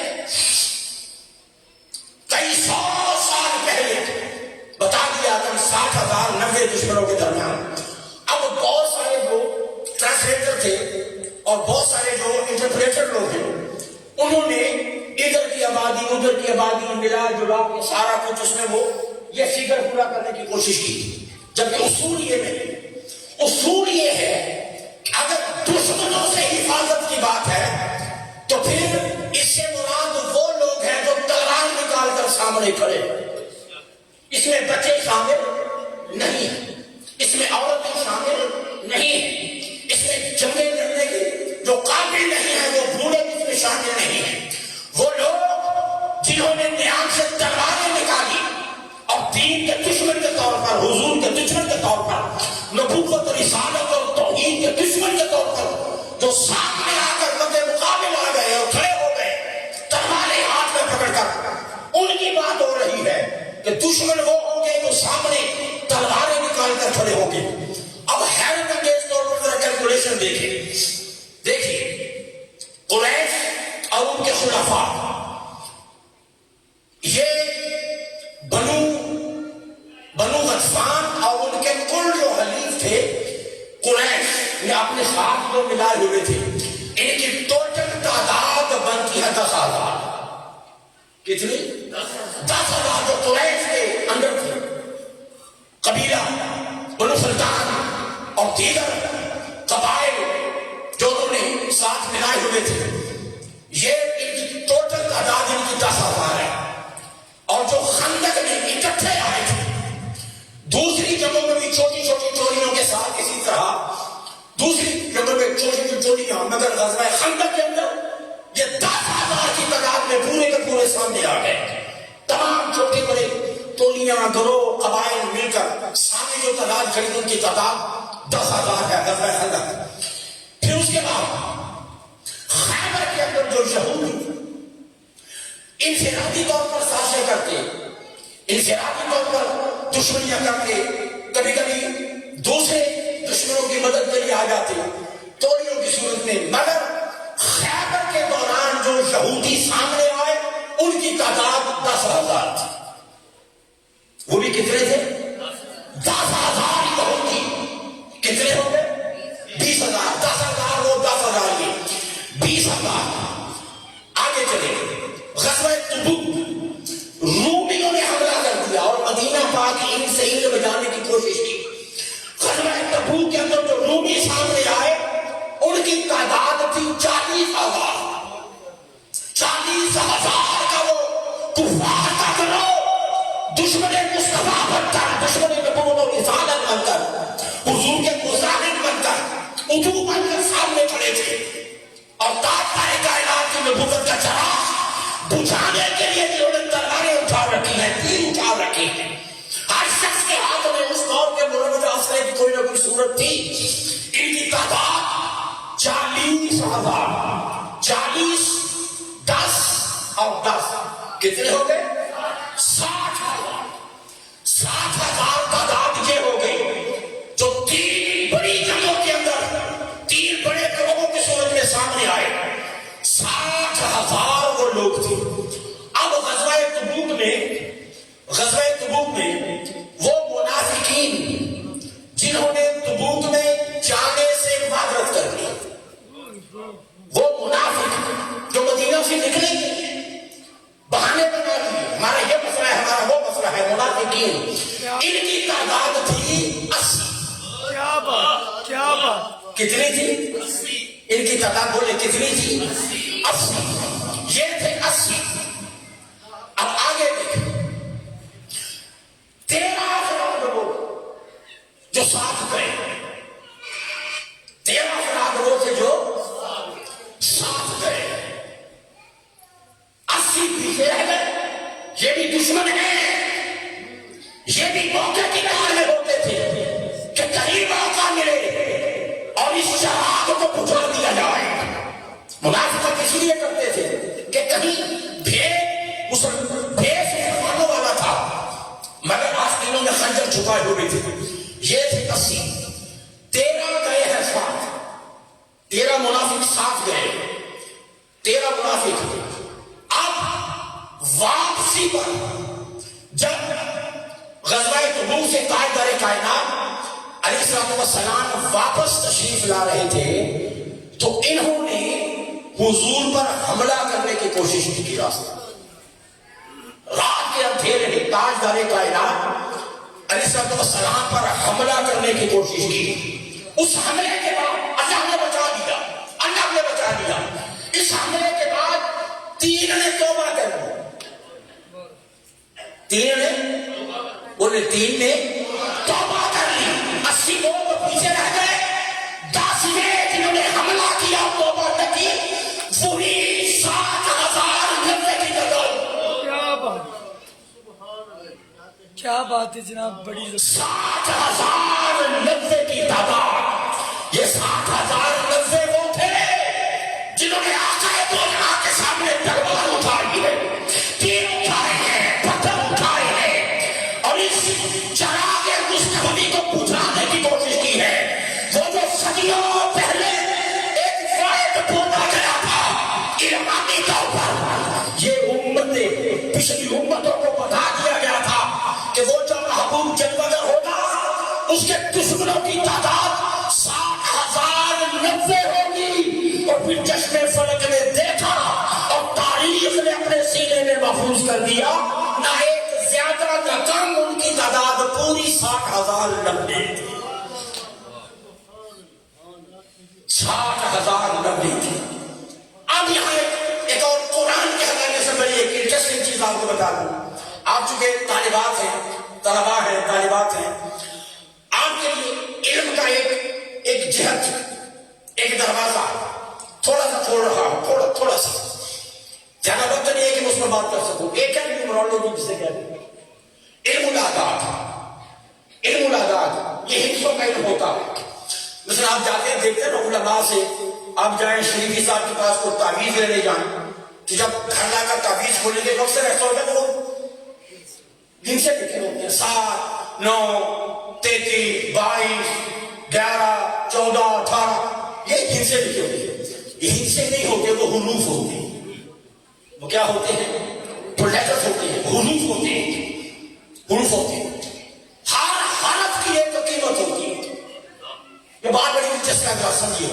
کئی 100 سال پہلے بتا دیا کہ 60,090 دشمنوں کے درمیان. اب بہت سارے جو ٹرانسلیٹر تھے اور بہت سارے جو انٹرپریٹر لوگ ہیں انہوں نے ادھر کی آبادی ادھر کی آبادی ملا جلا کے سارا کچھ اس میں وہ یہ فگر پورا کرنے کی کوشش کی. جبکہ اصول یہ نہیں. اصول یہ ہے کہ اگر دشمنوں سے حفاظت کی بات ہے تو پھر اس سے مراد وہ لوگ ہیں جو تلوار نکال نکال کر سامنے کھڑے. اس میں بچے شامل نہیں ہیں, اس میں عورتیں شامل نہیں ہیں, اس میں جنگیں لڑنے کے جو قابل نہیں ہیں وہ بوڑھے اس میں شامل نہیں ہیں. وہ لوگ جنہوں نے نیام سے تلواریں نکالی اور دین کے دشمن کے طور پر, حضور کے دشمن کے طور پر, نبوت اور رسالت اور توحید کے دشمن کے طور پر جو سامنے آ کر مدے مقابل آ گئے اور کھڑے ہو گئے تلواریں ہاتھ میں پکڑ کر, ان کی بات ہو رہی ہے کہ دشمن وہ ہوں گے جو سامنے تلواریں نکال کر کھڑے ہوں گے. اب حیرت انگیز طور پر ذرا کیلکولیشن دیکھیے قریش اور ان کے خلفاء, یہ بنو غطفان اور ان کے کل جو حلیف تھے قریش نے اپنے ساتھ جو ملائے ہوئے تھے, ان کی ٹوٹل تعداد بنتی ہے 10,000. کتنی؟ 10,000 جو قریش کے اندر تھے. قبیلہ بنو سلطان اور دیگر قبائل جو انہوں نے ساتھ ملائے ہوئے تھے, یہ ان کی ٹوٹل تعداد ان کی 10,000 ہے. اور جو خندق میں اکٹھے آئے تھے دوسری جنگوں میں بھی چھوٹی چھوٹی چوریوں کے ساتھ, اسی طرح دوسری جنگوں میں چھوٹی چھوٹی چوریاں, مگر غزوہ خندق کے اندر یہ 10,000 کی تعداد میں پورے کے پورے سامنے آ گئے. تمام چھوٹے بڑے ٹولیاں, گروہ, قبائل مل کر سامنے جو تعداد کھڑی ان کی تعداد 10,000 ہے غزوہ خندق. پھر اس کے بعد خیبر کے اندر جو یہود انفرادی طور پر سازشیں کرتے, انفرادی طور پر دشمنیاں کرتے, کبھی کبھی دوسرے دشمنوں کی مدد کے لیے آ جاتے توڑیوں کی صورت میں, مگر خیبر کے دوران جو یہودی سامنے آئے ان کی تعداد 10,000 تھی. وہ بھی کتنے تھے؟ 10,000 یہودی. کتنے ہو گئے؟ 20,000. 10,000 وہ 10,000 یہ 20,000. آگے چلے غزوہ تبوک, رومیوں نے حملہ کر دیا اور مدینہ پاک ان سے علم بجانے کی کوشش کی. غزوہ تبوک کے اندر جو رومی سامنے آئے ان کی تعداد تھی 40,000. 40,000 کا وہ کفار کا گروہ دشمن مصطفیٰ بن کر, دشمن نبوت و رسالت بن کر, حضور کے مزاحم بن کر, ادو بن کر سامنے کھڑے تھے. اور تاجدار کائنات کی نبوت کا چراغ بجھانے کے لیے جنہوں نے تلواریں اٹھا رکھی ہیں, تیر اٹھا رکھی ہیں, ہر شخص کے ہاتھ میں اس دور کے مروج آسرے کی کوئی نہ کوئی صورت تھی. ان کی تعداد 40,000. 40 10 اور 10 کتنے ہو گئے؟ 60,000. 60,000 تعداد یہ ہو گئی جو 3 بڑی جنگوں کے اندر 3 بڑے گروہوں کی صورت میں سامنے آئے. 60,000 وہ لوگ تھے. اب غزوہ تبوک میں وہ منافقین جنہوں نے تبوک میں جانے سے معذرت کر لی, وہ منافق جو مدینہ سے نکلے بہانے بنا لیے, ہمارا یہ مسئلہ ہے, ہمارا وہ مسئلہ ہے, منافقین, ان کی تعداد تھی 80. کیا بات, کیا بات. کتنی تھی؟ ان کی تعداد بولے کتنی تھی؟ 80. یہ تھے 80. اب آگے دیکھیں 13 لوگ جو ساتھ گئے, 13 لوگ تھے جو ساتھ گئے, 80 پیچھے رہ گئے. یہ بھی دشمن ہیں, یہ بھی موقع کی نظر میں ہوتے تھے کہ کہیں موقع ملے اور اس چراغ کو بجھا دیا جائے. منافقت اس لیے کرتے تھے کہ کہیں بھیس مسلمانوں والا تھا, مگر آستینوں میں خنجر چھپائے ہوئے تھے. یہ تھے 80. 13 گئے ہیں ساتھ, 13 منافق ساتھ گئے, 13 منافق. اب واپسی پر جب غزوہ تبوک سے تاجدار کائنات علیہ الصلوۃ والسلام واپس تشریف لا رہے تھے تو انہوں نے حضور پر حملہ کرنے کی کوشش کی. راستہ رات کے اندھیرے میں تاجدار کائنات علیہ الصلوۃ والسلام پر حملہ کرنے کی کوشش کی. اس حملے کے بعد اللہ نے بچا دیا, اللہ نے بچا دیا. اس حملے کے بعد 3 نے توبہ کر لی. تین نے بولے تین نے توبہ کر لی. 80 لوگ پیچھے رہ گئے. 10 نے جنہوں نے حملہ کیا توبہ نہ کی. وہی 7,000 نبے کی تعداد. کیا بات کیا بات ہے جناب, بڑی 7,000 نبے کی تعداد. یہ 7,000 نبے وہ تھے جنہوں نے آقا دولہا کے سامنے تلوار اٹھائی ہے, تیر اٹھائے ہیں, پتھر اٹھائے ہیں, اور اس چراغ مصطفی کو بجھانے کی کوشش کی ہے. وہ جو صدیوں پہلے ایک وائٹ بولا گیا تھا ایرانی طور پر, یہ امتیں پچھلی امتوں کو بتا دیا گیا تھا کہ وہ جو محبوب جنگل ہوگا اس کے دشمنوں کی تعداد 7,090 ہوگی. اور پھر چشمے فلک نے دیکھا اور تاریخ نے اپنے سینے میں محفوظ کر دیا, نہ ایک زیادہ نہ کم, ان کی تعداد پوری 60,090 تھی. 60,090 تھی. اب یہاں ایک اور قرآن کے حوالے سے بڑی ایک انٹرسٹنگ چیز آپ کو بتا دوں. آپ چونکہ طالبات ہیں, طلباء ہیں, طالبات ہیں, آپ کے لیے علم کا ایک جہت, ایک دروازہ تھوڑا سا کھول رہا ہوں, تھوڑا سا, زیادہ وقت نہیں ہے کہ میں اس پر بات کر سکوں. ایک ہے نیومرولوجی جسے کہتے ہیں, علم الاعداد. علم الاعداد یہ حصوں کا علم ہوتا ہے. مثلا آپ جاتے ہیں دیکھتے ہیں نا علماء سے, آپ جائیں شریفی صاحب کے پاس کو تعویذ لینے جائیں تو جب گھر لا کر تعویذ کھولنے کے وقت سے رہتا ہوتا ہے وہ دن سے لکھے ہوتے ہیں 7 9 33 22 11 14 18, یہ دن سے لکھے ہوتے ہیں. یہ ہندسے نہیں ہوتے, وہ حروف ہوتے ہیں. وہ کیا ہوتے ہیں؟ وہ لیٹرز ہوتے ہیں, حروف ہوتے ہیں, حروف ہوتے ہیں. ہر حرف کی ایک قیمت ہوتی ہے. یہ بات بڑی دلچسپ ہے, سمجھیے.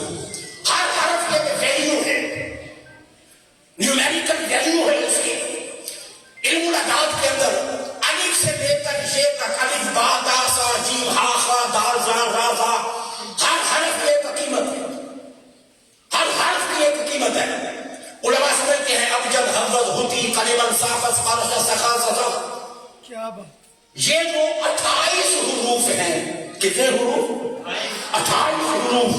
ہر حرف کی ایک ویلیو ہے, نیومیریکل ویلیو ہے اس کی. علم الاعداد کے اندر الف سے لے کر یہ تک, الف با دا سا جیم ہا خا دال زا را زا, ہر حرف کی ایک قیمت ہے. ہر حرف کی ایک قیمت ہے. علماء سمجھتے ہیں ابجد حضرت ہوتی قلیباً صافت فارش سخا سخا. کیا بات. یہ جو 28 حروف ہیں, کتنے حروف؟ 28 حروف.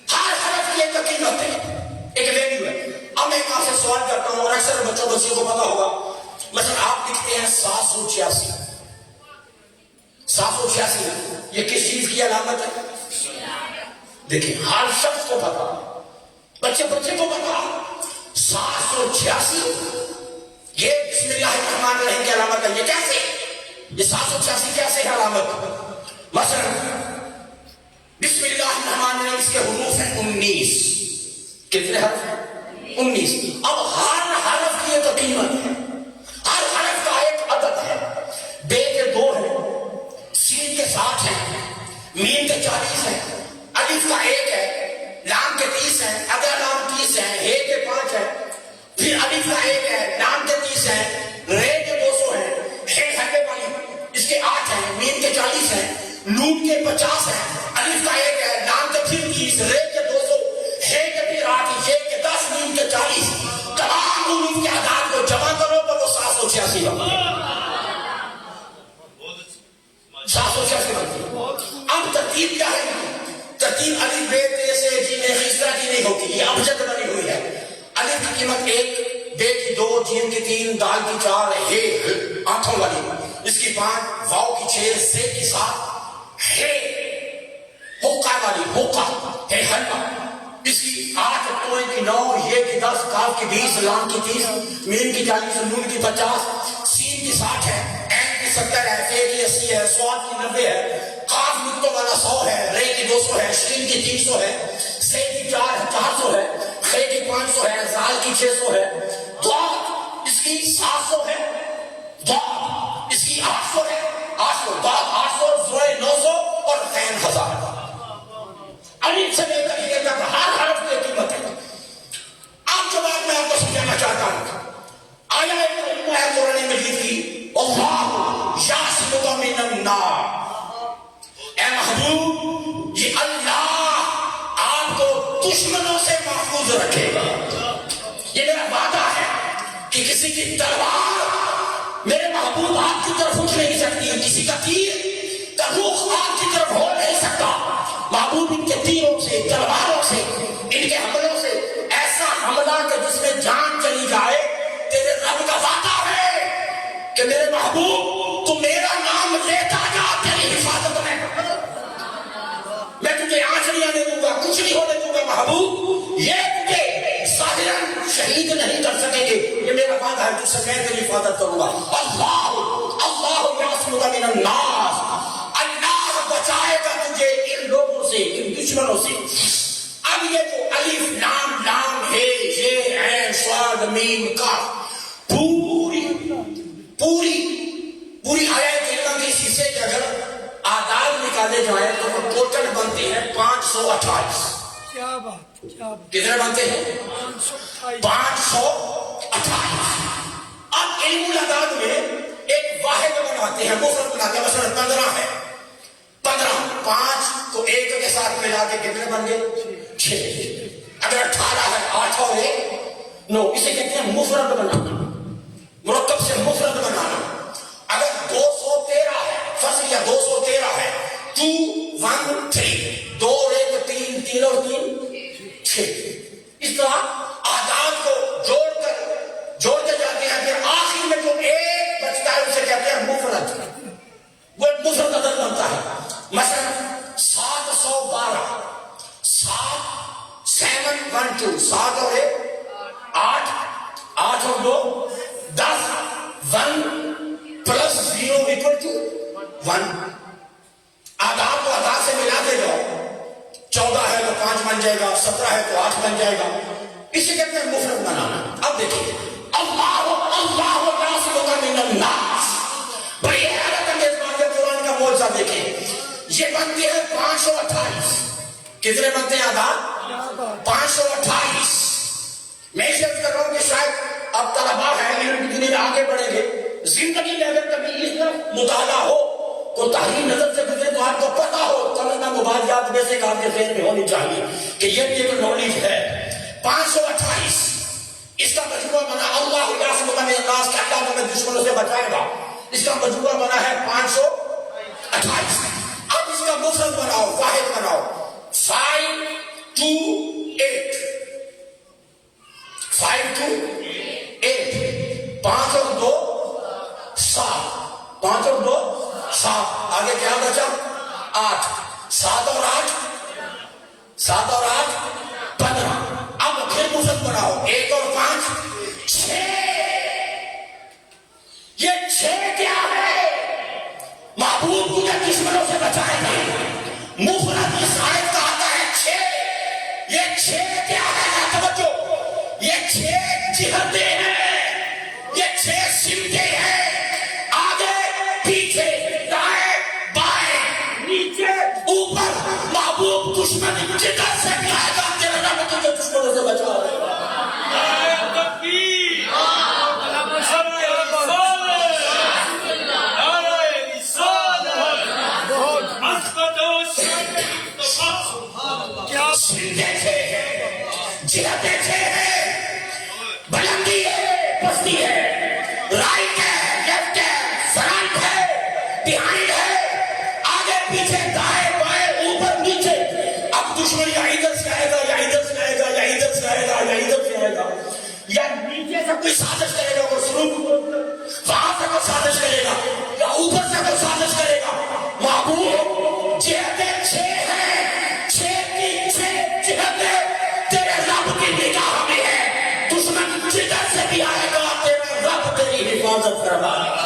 ہر حرف کی ایک قیمت ہے, ایک ویلیو ہے. اب میں آپ سے سوال کرتا ہوں, اور اکثر بچوں کو پتا ہوگا. مثلا آپ لکھتے ہیں 786. 786 یہ کس چیز کی علامت ہے؟ دیکھیں, ہر شخص کو پتا, بچے کو پتا. 786 یہ بسم اللہ الرحمن الرحیم کی علامت ہے. یہ کیسے, یہ 786 کیسے ہے علامت؟ مثلا بسم اللہ الرحمن الرحیم, اس کے حروف ہیں 19. کتنے حرف ہیں؟ 19. اب ہر حرف کی ایک قیمت ہے, ہر حرف کا ایک عدد ہے. بے کے 2 ہے, سین کے 7 ہے, میم کے 40 ہے, الف کا 1 ہے, لام کے 30 ہے, اگر لام 30 ہے, ہے کے 5 ہے, پھر الف کا 1 ہے, لام کے 30 ہے, رے کے 200 ہے, ہے ہلے والی اس کے 8 ہے, میم کے 40 ہے, نون کے 50 ہے, الف کا 1 ہے, لام کے پھر 30, رے کے 200, ہے کے پھر 8, یہ کے 10, میم کے 40. تمام حروف کے اعداد کو جمع کرو تو وہ 786 ہوگا. 786 ہوگی. اب ترتیب کیا ہے؟ ترتیب الف بے تے سے جیم اس طرح کی نہیں ہوتی, یہ ابجد بنی ہوئی ہے. الف کی قیمت 1, بے کی 2, جیم کی 3, دال کی 4, ہے آنکھوں والی, اس کی 5, واو کی 6, سے کی 7, ہے ہوکا والی, ہوکا ہے حلوہ, اس کی 8, توئے کی 9, یہ کی 10, کاف کی 20, لام کی 30, میم کی 40, نون کی 50, سین کی 60 ہے, این کی 70 ہے, فے کی 80 ہے, صاد کی 90 ہے, قاف نقطوں والا 100 ہے, رے کی 200 ہے, شین کی 300 ہے, سے کی 400 ہے, خے کی 500 ہے, زال کی 600 ہے, ضاد اس کی 700 ہے, ضاد اس کی 800 ہے, 800, ضاد 800, زوئے 900 اور غین 1000. الف سے لے کر یہ تک ہر حرف کی قیمت ہے. اب جو بات میں آپ کو سمجھانا چاہتا ہوں, آیا ہے قرآن مجید کی, اللہ یعصمک من النار. اے محبوب, یہ اللہ آپ کو دشمنوں سے محفوظ رکھے گا. یہ میرا وعدہ ہے کہ کسی کی تلوار میرے محبوب آپ کی طرف اٹھ نہیں سکتی, کسی کا تیر کا رخ آپ کی طرف ہو نہیں سکتا. محبوب ان کے تیروں سے, تلواروں سے, ان کے حملوں سے ایسا حملہ کہ جس میں جان چلی جائے. تیرے رب کا وعدہ ہے کہ میرے محبوب تو میرا نام لیتا جا, تیری حفاظت میں تجھے آنچڑیاں دے دوں گا, کچھ نہیں ہونے دوں گا. محبوب یہ تجھے ظاہراً شہید نہیں کر سکیں گے, یہ میرا وعدہ ہے, تجھ سے میں تیری حفاظت کروں گا. اللہ یعصمک من الناس, اللہ بچائے گا تجھے ان لوگوں سے, ان دشمنوں سے. اب یہ جو الف لام لام ہے, یہ عین صاد میم کاف, پوری آیت کریمہ کے حصے کے اگر آداد نکالے جائیں تو وہ ٹوٹل بنتے ہیں 528. کیا بات, کیا بات. کتنے بنتے ہیں؟ 528. اب علم العداد میں ایک واحد بناتے ہیں, مفرد بناتے ہیں. مثلا 15 ہے, 15 5 تو 1 کے ساتھ ملا کے کتنے بن گئے؟ 6. اگر 18 ہے, 8 اور 1 9, اسے کہتے ہیں مفرد بنانا, مرکب سے مفرد بنانا. اگر 213 ہے, فصل یا 213 ہے, 2 1 3, 2 1 3, 3 اور 3 6. اس طرح آداد کو جوڑتے جاتے ہیں, پھر آخر میں جو ایک بچتا ہے اسے کہتے ہیں مفرد. وہ ایک مفرد عدد بنتا ہے. مثلا 712, 7 7 اور 1 8, 8 اور 2 10, 1 پلس 0 equal to 1. آداد کو آداد سے ملا دے جاؤ, 14 ہے تو 5 بن جائے گا, 17 ہے تو 8 بن جائے گا. اسے کہتے ہیں مفرد بنانا. اب دیکھیے, اللہ یعصمک من الناس, بڑی حیرت انگیز بات ہے. قرآن کا معجزہ دیکھیں, یہ بنتی ہے 528. کتنے بنتے ہیں آداد؟ 528. میں اسے کر رہا ہوں کہ شاید اب طلبا ہیں, علم کی دنیا میں آگے بڑھیں گے, زندگی میں اگر کبھی اس طرف مطالعہ ہو تو تحریر نظر سے گزرے تو آپ کو پتا ہو, کلمہ مبادیات میں سے آپ کے ذہن میں ہونی چاہیے کہ یہ ایک نالج ہے. 528 اس کا مجموعہ بنا اللہ یعصمک من الناس, کہ اللہ تمہیں دشمنوں سے بچائے گا. اس کا مجموعہ بنا ہے 528. اب اس کا مفرد بناؤ, واحد بناؤ. 5 2 8, 5 2 8, 5 اور 2 7, 5 اور 2 7. آگے کیا بچا؟ 8. 7 اور 8 7 اور 8 15. اب پھر مفرد بناؤ, 1 اور 5 6. یہ 6 کیا ہے؟ محبوب تجھے دشمنوں سے بچائے گا. مفرد اس آیت کا آتا ہے 6. یہ 6 کیا ہے؟ توجہ, یہ 6 جہتیں ہیں, یہ 6 سمتیں ہیں, آگے پیچھے دائیں بائیں نیچے اوپر. محبوب دشمن جدھر سے بھی آئے گا تیرے رب تجھے دشمنوں سے بچا لے گا. جہتیں ہیں, بلندی ہے, پستی ہے, رائٹ ہے, لیفٹ ہے, فرنٹ ہے, بیہائنڈ ہے, آگے پیچھے دائیں بائیں اوپر نیچے. اب دشمن یا ادھر سے آئے گا یا ادھر سے آئے گا یا ادھر سے آئے گا یا ادھر سے آئے گا, یا نیچے سے کوئی سازش کرے گا, وہ شروع وہاں سے کوئی سازش کرے گا, یا اوپر سے کوئی سازش کرے گا. محبوب جہتیں 6 ہیں, 6 کی 6 جہتیں تیرے رب کی نگاہ میں ہے. دشمن جدھر سے بھی آئے گا تیرا رب تیری حفاظت کروا لے گا.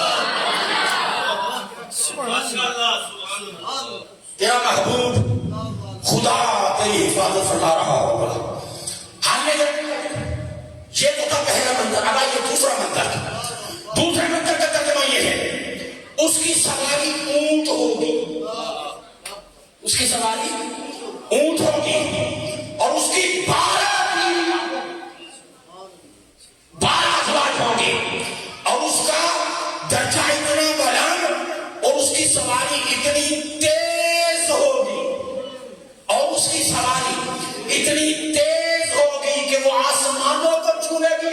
تیرا محبوب خدا تیری حفاظت فرما رہا ہوگا. ہم نے یہ تو تھا پہلا منظر. اب آئیے دوسرا منظر. دوسرے منظر کا ترجمہ یہ ہے, اس کی سواری اونٹ ہوگی, اس کی سواری اونٹ ہوگی, اور اس کی 12 ازواج ہوں گے, اور اس کا درجہ اتنا بلند اور اس کی سواری اتنی تیز ہوگی, اور اس کی سواری اتنی تیز ہوگی کہ وہ آسمانوں کو چھونے گی.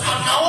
9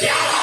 11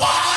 12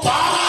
12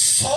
100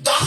10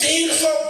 300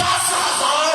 10,000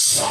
100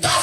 10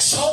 100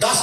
10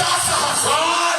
10,000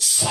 100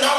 9,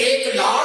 1,00,000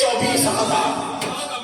24,000।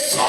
100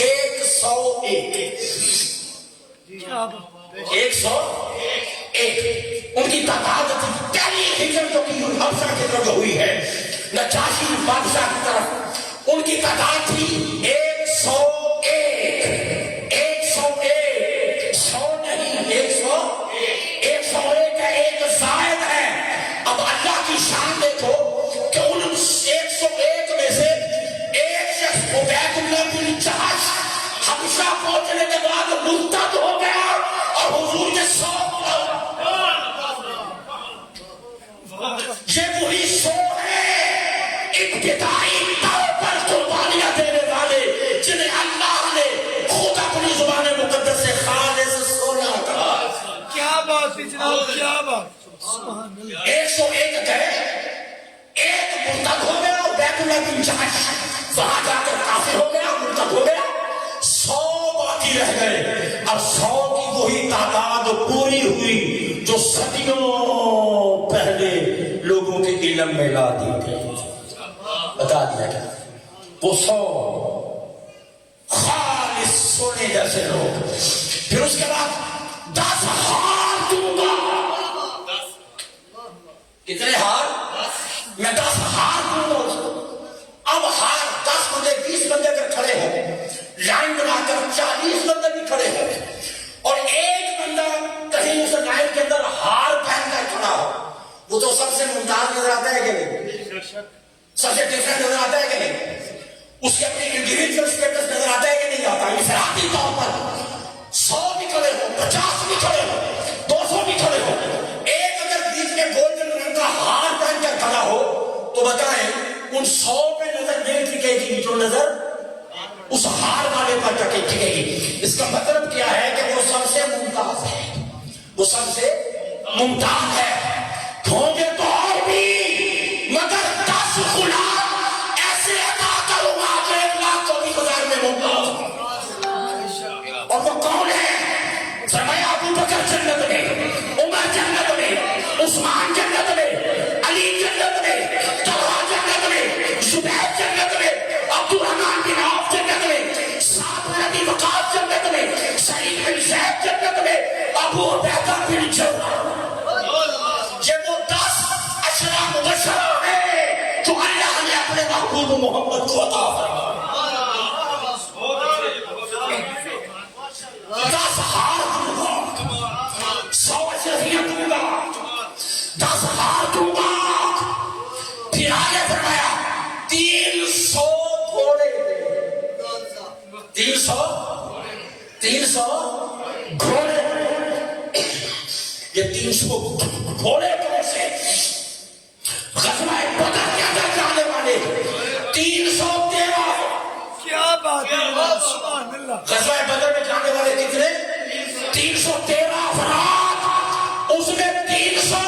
101। 101। ان کی تعداد پہلی ہجرت جو کی حبشہ کی طرف ہوئی ہے نجاشی بادشاہ کی طرف، ان کی تعداد تھی 101 100 نہیں 101 ہے، ایک زائد ہے۔ اب اللہ کی شان دیکھو کہ ان 101 میں سے ایک شخص عبید اللہ بن جہش حبشہ پہنچنے کے بعد مرتد ہو گیا اور حضور کے 100 یہ وہی 100 ہے ابتدائی طور پر قربانیاں دینے والے جنہیں اللہ نے خود اپنی زبان مقدس سے خالص سونا کہا۔ کیا بات ہے جناب، کیا بات، سبحان اللہ۔ 101 گئے، ایک مرتد ہو گیا اور بیت اللہ بن جہش وہاں جا کر کافر ہو گیا، مرتد ہو گیا، 100 باقی رہ گئے۔ اب 100 کی وہی تعداد پوری ہوئی جو صدیوں پہلے لوگوں کے علم میں لا دی گئی، بتا دیا گیا۔ وہ 100 خالص سونے جیسے لوگ۔ پھر اس کے بعد 10 ہار دوں گا۔ کتنے ہار؟ میں 10 ہار دوں گا اس کو۔ اب ہار 10 بندے 20 بندے اگر کھڑے ہوں، لائن بنا کر 40 بندے بھی کھڑے ہوں اور ایک بندہ کہیں اس لائن کے اندر ہار پہن کر کھڑا ہو، وہ تو سب سے ممتاز نظر آتا ہے کہ نہیں؟ سب سے ڈفرنٹ نظر آتا ہے کہ نہیں؟ اس کے اپنے انڈیویجول سٹیٹس نظر آتا ہے کہ نہیں آتا؟ انفرادی طور پر 100 بھی کھڑے ہو، 50 بھی کھڑے ہو، 200 بھی کھڑے ہو، ایک اگر بیچ میں گولڈن رنگ کا ہار پہن کر کھڑا ہو تو بتائیں ان 100 پہ نظر نہیں ٹکے گی جو نظر اس ہار والے پر ٹکے گی۔ اس کا مطلب کیا ہے کہ وہ سب سے ممتاز ہے، وہ سب سے ممتاز ہے۔ ہوں گے تو اور بھی، مگر 10 غلام ایسے ادا کروں گا کہ 1,24,000 میں ممتاز۔ اور وہ کون ہے؟ فرمایا ابو بکر جنت میں، عمر جنت میں، عثمان جنت میں، علی جنت میں، طلحہ جنت میں، زبیر جنت میں، عبد الرحمن بن عوف جنت میں، سعد بن ابی وقاص جنت میں، سعید بن زید جنت میں، ابو عبیدہ بن جراح۔ یہ وہ 10 عشرہ مبشرہ ہیں جو اللہ نے اپنے محبوب محمد کو عطا فرمایا۔ 10 ہار دوں گا، 100 اشرفیاں دوں گا، 10 ہار دوں گا۔ پھر آگے فرمایا 300 گھوڑے، 300 گھوڑے۔ یہ 300 گھوڑے کون سے؟ غزوہ بدر کے اندر جانے والے 313۔ کیا بات ہے جناب، سبحان اللہ۔ غزوہ بدر میں جانے والے کتنے؟ 313 افراد، اس میں 300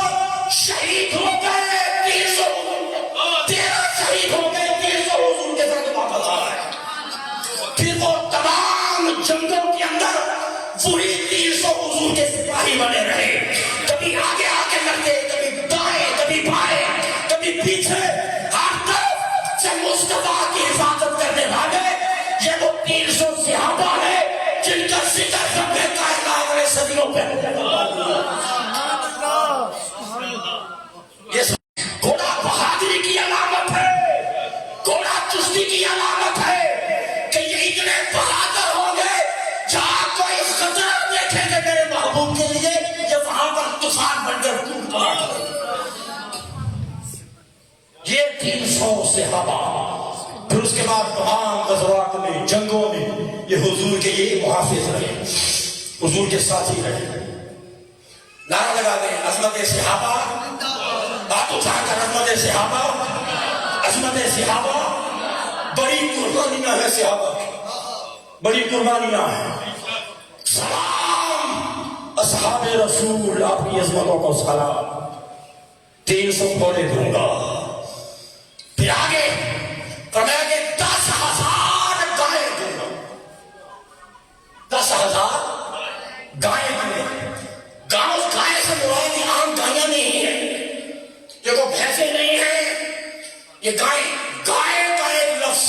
شہید ہو گئے، 313 شہید ہو گئے، 300 حضور کے ساتھ واپس آ گئے۔ پھر وہ تمام جنگوں کے اندر وہی 300 حضور کے سپاہی بنے رہے، کبھی آگے آگے لڑتے، کبھی دائیں کبھی بائیں کبھی پیچھے، ہر طرف سے مصطفیٰ کی حفاظت کرنے والے یہ وہ 300 صحابہ ہیں جن کا ذکر رب کائنات نے صدیوں پہلے کروا دیا۔ یہ گھوڑا بہادری کی علامت ہے، گھوڑا چستی کی علامت ہے کہ یہ اتنے بہادر ہوں گے جہاں کوئی خطرہ دیکھیں گے میرے محبوب کے لیے یہ وہاں پر طوفان بن کر ٹوٹ پڑا۔ یہ 300 صحابہ، پھر اس کے بعد تمام غزوات میں، جنگوں میں یہ حضور کے لیے محافظ رہے، حضور کے ساتھی رہے۔ نعرہ لگا دیں عظمت صحابہ، بات اٹھا کر عظمت صحابہ، عظمت صحابہ۔ بڑی قربانیاں ہیں صحابہ، بڑی قربانیاں ہیں۔ سلام اصحاب رسول، آپ کی عظمتوں کو سلام۔ 300 گھوڑے دوں گا۔ پھر آگے فرمایا کہ 10,000 گائے دوں گا، 10,000 گائے دوں گا۔ گائے سے مراد عام گائیاں نہیں ہیں، یہ وہ بھینسیں نہیں ہیں، یہ گائے کا ایک لفظ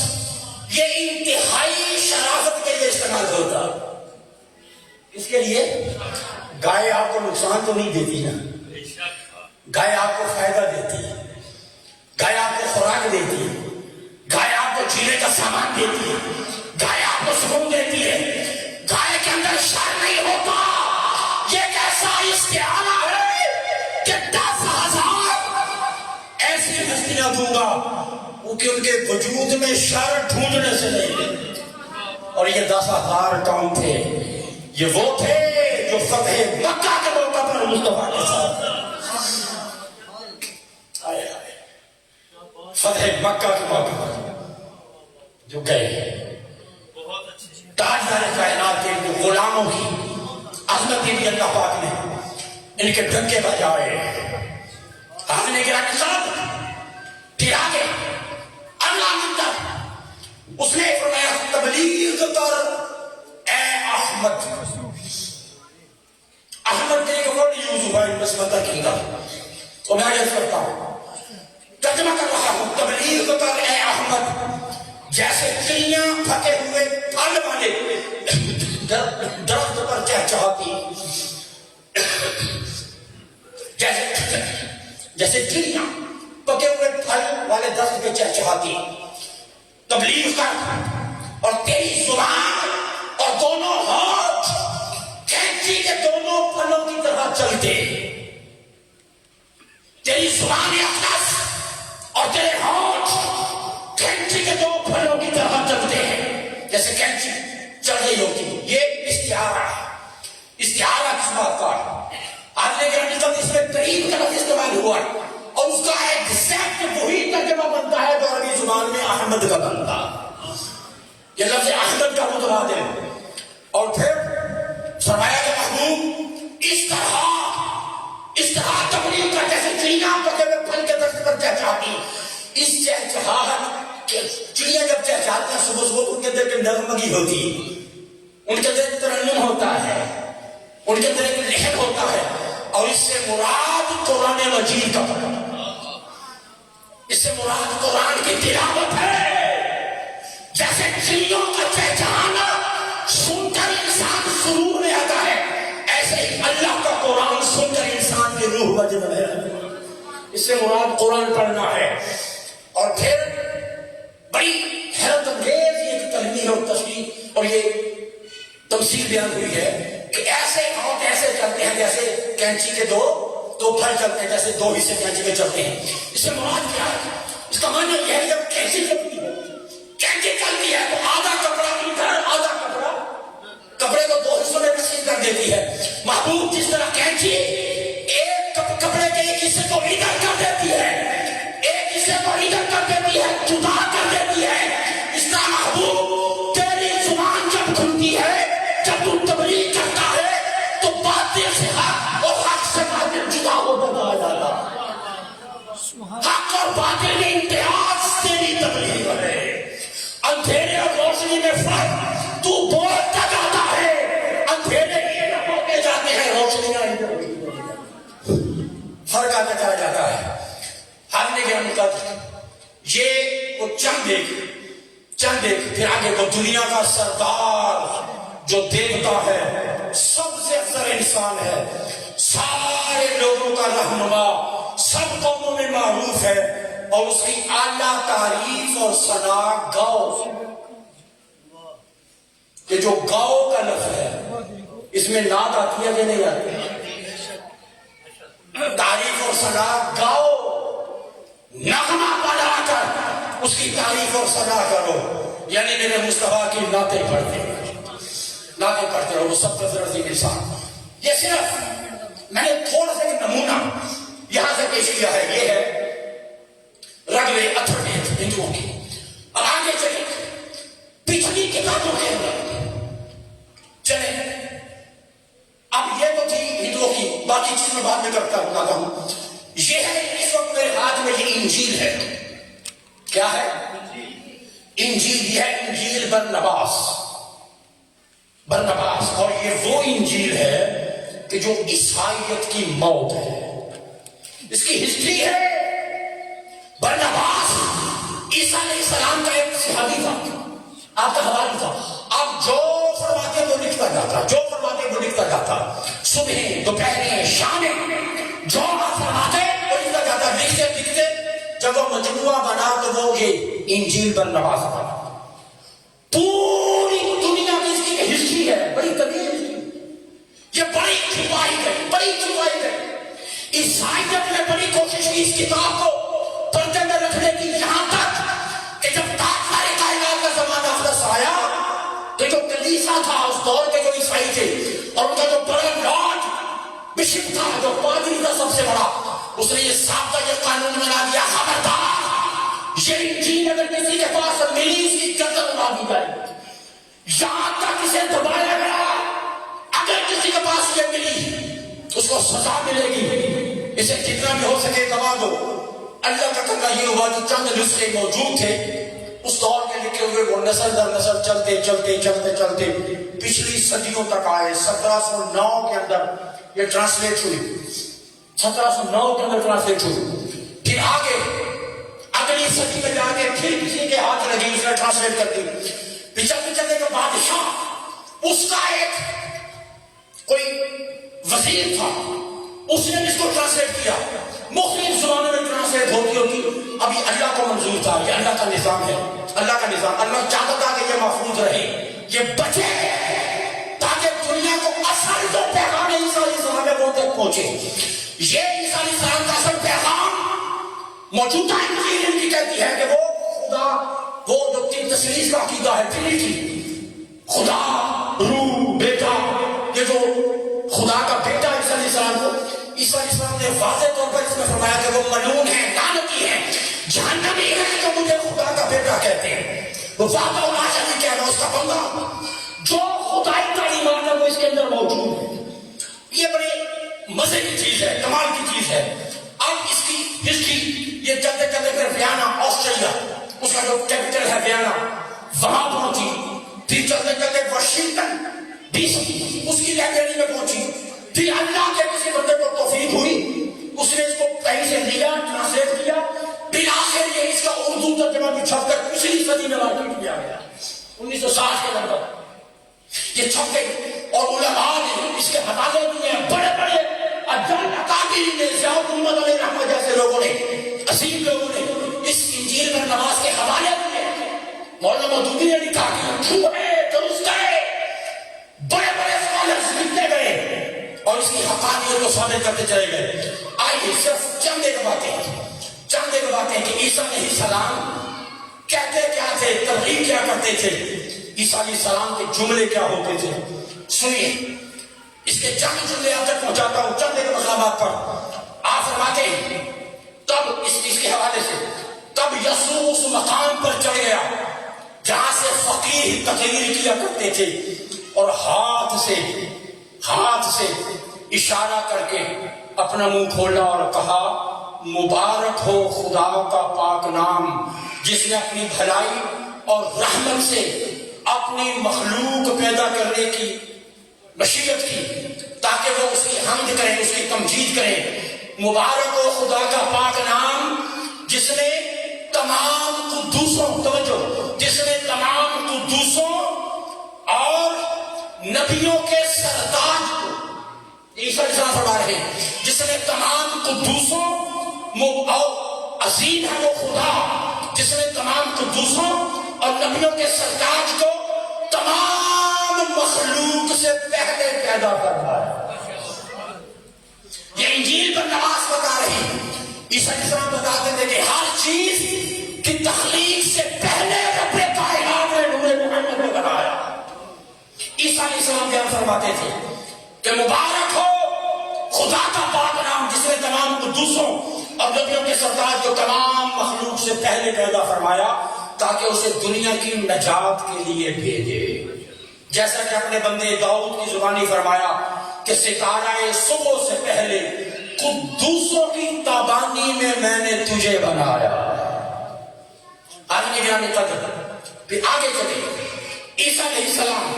یہ انتہائی شرافت کے لیے استعمال ہوتا ہے۔ اس کے لیے گائے آپ کو نقصان تو نہیں دیتی نا، گائے آپ کو فائدہ دیتی ہے، گائے آپ کو خوراک دیتی ہے، گائے آپ کو جینے کا سامان دیتی ہے، گائے آپ کو سکون دیتی ہے، گائے کے اندر شر نہیں ہوتا. یہ ایک ایسا استعارہ ہے کہ 10,000 ایسی ہستیاں دوں گا کہ ان کے وجود میں شر ڈھونڈنے سے نہیں. اور یہ 10,000 کون تھے؟ یہ وہ تھے جو فتح مکہ کے موقع پر مصطفیٰ کے ساتھ آئے فتح مکہ کے موقع پر جو گئے، تاجدار کائنات کے جو غلاموں کی عظمت بھی اللہ پاک نے ان کے ڈنکے بجائے. آپ نے گرا کسان پھر آگے اللہ منتر اس نے فرمایا تبلیغ کر اے احمد. احمد کے ایک ورڈ یوز ہوا ہے نسبت کی کا، تو میں یہ کرتا ہوں ترجمہ کر رہا ہوں. تبلیغ کر اے احمد، جیسے چڑیاں پھٹے ہوئے پھل والے درخت پر چہچہاتی، جیسے چڑیاں پکے ہوئے پھل والے درخت پہ چہچہاتی، تبلیغ کر. اور تیری زبان اور دونوں ہاتھ کینچی کے دونوں پھلوں کی طرح چلتے. تیری زبان اخلاص اور تیرے ہاتھ کینچی کے دو پھلوں کی طرح چلتے ہیں جیسے کینچی چل رہی ہوتی. یہ استعارہ ہے. استعارہ کس بات کا ہے؟ آپ نے کہا اس میں قریب کا لفظ استعمال ہوا ہے اور اس کا ایگزیکٹ وہی ترجمہ بنتا ہے جو عربی زبان میں احمد کا بنتا. یہ لفظ احمد کا متبادل ہے. اور پھر فرمایا کہ محبوب اس طرح تبلیغ کا جیسے چڑیاں پکے ہوئے پھل کے درخت پر چہچہاتی. اس چہچہاہٹ چڑیاں جب چہچہاتی ہیں صبح صبح ان کے اندر ایک نغمگی ہوتی ہے، ان کے اندر ایک ترنم ہوتا ہے، ان کے اندر ایک لہر ہوتا ہے. اور اس سے مراد قرآن مجید کا پڑھنا، اس سے مراد قرآن کی تلاوت ہے. جیسے چڑیوں کا چہچہانا سن کر انسان سرور میں آتا ہے، ایسے ہی اللہ کا قرآن سن کر انسان کی روح وجد میں آتی ہے. اس سے مراد قرآن پڑھنا ہے. اور پھر بڑی حیرت انگیز یہ تلمیح اور تشریح اور یہ تمثیل بیان ہوئی ہے کہ ایسے ہاتھ ایسے چلتے ہیں جیسے کینچی کے دو پھل چلتے ہیں، جیسے دو حصے کینچی کے چلتے ہیں. اس سے مراد کیا ہے؟ اس کا معنی یہ ہے جب کینچی چلتی ہے، کینچی چلتی ہے تو آدھا کپڑا ادھر آدھا کپڑا کپڑے کو دو حصوں میں تقسیم کر دیتی ہے. محبوب جس طرح کینچی ایک کپڑے کے ایک حصے کو ادھر کر دیتی ہے، ایک حصے کو ادھر کر دیتی ہے، جدا کر دیتی ہے، اس طرح محبوب تیری زبان جب کھلتی ہے، جب تو تبلیغ کرتا ہے تو باطل سے حق اور حق سے باطل جدا ہو بتا جاتا. حق اور باطل میں امتیاز تیری تبلیغ ہے. اندھیرے اور روشنی میں فرق تو بولتا جاتا ہے، اندھیرے ادھر ہوتے جاتے ہیں، روشنیاں ادھر فرق آتا چلا جاتا ہے. ہم نے کیا مطلب یہ وہ چند ایک پھر آگے وہ دنیا کا سردار جو دیوتا ہے، سب سے افضل انسان ہے، سارے لوگوں کا رہنما، سب قوموں میں معروف ہے، اور اس کی اعلیٰ تعریف اور ثنا گاؤ. کہ جو گاؤ کا لفظ ہے اس میں نعت آتی ہے کہ نہیں آتی؟ تعریف اور ثنا گاؤ، نغمہ بنا کر اس کی تعریف اور ثنا کرو. یعنی میرے مصطفیٰ کی نعتیں پڑھتے رہو، وہ سب سے عظیم انسان. یہ صرف میں نے تھوڑا سا ایک نمونہ یہاں سے پیش کیا ہے. یہ ہے رگوے اتھروید ہندوؤں کی. اب آگے چلے پچھلی کتابوں کے اندر چلے. اب یہ تو تھی ہندوؤں کی، باقی چیز میں بعد میں کرتا ہوں. یہ ہے اس وقت میرے ہاتھ میں یہ انجیل ہے. کیا ہے؟ انجیل. یہ ہے انجیل برنباس. اور یہ وہ انجیل ہے کہ جو عیسائیت کی موت ہے. اس کی ہسٹری ہے. برنباس عیسیٰ علیہ السلام کا ایک صحابی تھا، آپ کا حواری تھا. آپ جو فرماتے وہ لکھتا جاتا، صبح دوپہر شام جو آپ فرماتے لکھتے لکھتے جب وہ مجموعہ بنا تو وہ یہ انجیل برنواس بنا. پوری دنیا میں اس کی ایک ہسٹری ہے, بڑی طویل ہسٹری, یہ بڑی چھپائی گئی. عیسائیت نے بڑی کوشش کی اس کتاب کو پردے میں رکھنے کی, یہاں تک کہ جب تاجدار کائنات کا زمانہ خلص آیا تو جو کلیسا تھا اس دور کے جو عیسائی تھے اور ان کا جو بڑا لارڈ بشپ تھا, جو پادری تھا سب سے بڑا, اس نے یہ ضابطہ, یہ قانون بنا دیا, خبردار یہ انجیل اگر کسی کے پاس ملی اس کی قدر اڑا دی جائے, یہاں تک اسے دبایا گیا. اگر کسی کے پاس یہ ملی اس کو سزا ملے گی, اسے جتنا بھی ہو سکے دبا دو. اللہ کا کرنا یہ ہوا جو چند نسخے موجود تھے اس دور کے لکھے ہوئے وہ نسل در نسل چلتے پچھلی صدیوں تک آئے. 1709 کے اندر یہ ٹرانسلیٹ ہوئی, 1709 کے اندر ٹرانسلیٹ ہوئی. پھر آگے اگلی صدی میں جا کے پھر کسی کے ہاتھ لگی, اس نے ٹرانسلیٹ کر دی. چلنے کا بادشاہ اس کا ایک کوئی وزیر تھا, اس نے اس کو ٹرانسلیٹ کیا. مختلف زبانوں میں ٹرانسلیٹ ہوتی ابھی اللہ کو منظور تھا. یہ اللہ کا نظام ہے, اللہ کا نظام. اللہ چاہتا تھا کہ یہ محفوظ رہے, یہ بچے, تاکہ دنیا کو اصل جو پیغام عیسیٰ علیہ السلام ہے وہ تک پہنچے. یہ عیسیٰ علیہ السلام کا اصل پیغام موجودہ انجیل ان کی کہتی ہے کہ وہ خدا, وہ جو تین تثلیث کا عقیدہ ہے, ٹرینٹی, خدا, روح, بیٹا, یہ جو خدا کا بیٹا عیسیٰ علیہ السلام کو, عیسیٰ علیہ السلام نے واضح طور پر اس میں فرمایا کہ وہ ملعون ہے, لعنتی ہے, جہنمی ہے جو مجھے خدا کا بیٹا کہتے ہیں. وہ وعدہ و ناشدی کہنا اس کا بندہ, جو خدائی تعلیمات ہے وہ اس کے اندر موجود ہے. یہ بڑی مزے کی چیز ہے, کمال کی چیز ہے. اب اس کی ہسٹری یہ چلتے پھر ویانا آسٹریلیا, اس کا جو کیپٹل ہے ویانا, وہاں پہنچی. پھر چلتے واشنگٹن ڈی سی اس کی لائبریری میں پہنچی. پھر اللہ کے کسی بندے کو توفیق ہوئی, اس نے اس کو کہیں سے لیا, ٹرانسلیٹ کیا. پھر آخر یہ اس کا اردو ترجمہ بھی چھپ کر پچھلی صدی میں مارکیٹ میں آ گیا, 1960 کے اندر یہ چھپ گئی. اور علماء نے اس کے حوالے دیے ہیں, بڑے بڑے اجل اکابرین نے, ضیاء الامت علیہ رحمہ جیسے لوگوں نے, عظیم لوگوں نے اس انجیل میں نماز کے حوالے دیے. مولانا مودودی نے لکھا کہ جھوٹ ہے, درست ہے. بڑے بڑے اسکالرز لکھتے گئے اور اس کی حقانیت کو ثابت کرتے چلے گئے. آئیے صرف چند ایک باتیں کہ عیسیٰ علیہ السلام کہتے کیا تھے, تبلیغ کیا کرتے تھے, عیسیٰ علیہ السلام کے جملے کیا ہوتے تھے. سنیے, اس کے چند جملے آپ تک پہنچاتا ہوں چند ایک مقامات پر. آپ فرماتے ہیں تب اس کے حوالے سے, تب یسوع اس مقام پر چڑھ گیا جہاں سے فقیہ تقریر کیا کرتے تھے اور ہاتھ سے اشارہ کر کے اپنا منہ کھولا اور کہا, مبارک ہو خدا کا پاک نام جس نے اپنی بھلائی اور رحمت سے اپنی مخلوق پیدا کرنے کی مشیت کی تاکہ وہ اس کی حمد کریں, اس کی تمجید کریں. مبارک ہو خدا کا پاک نام جس نے تمام قدوسوں اور نبیوں کے سردار کو, عیسیٰ علیہ السلام فرما رہے ہیں, جس نے تمام قدوسوں, عظیم ہے وہ خدا جس نے تمام قدوسوں اور نبیوں کے سردار کو تمام مخلوق سے پہلے پیدا فرمایا. یہ انجیل پر نماز بتا رہی ہے. عیسیٰ علیہ السلام بتاتے تھے کہ ہر چیز کی تخلیق سے پہلے رب کائنات نے نور محمد کو بنایا. عیسیٰ علیہ السلام بیان فرماتے تھے کہ مبارک ہو خدا کا پاک نام جس نے تمام قدوسوں اور نبیوں کے سردار کو تمام مخلوق سے پہلے پیدا فرمایا تاکہ اسے دنیا کی نجات کے لیے بھیجے. جیسا کہ اپنے بندے داؤد کی زبانی فرمایا کہ ستارہ صبح سے پہلے قدوسوں کی تابانی میں نے تجھے بنایا. آدمی گرامی قدر, پھر آگے چلے عیسیٰ علیہ السلام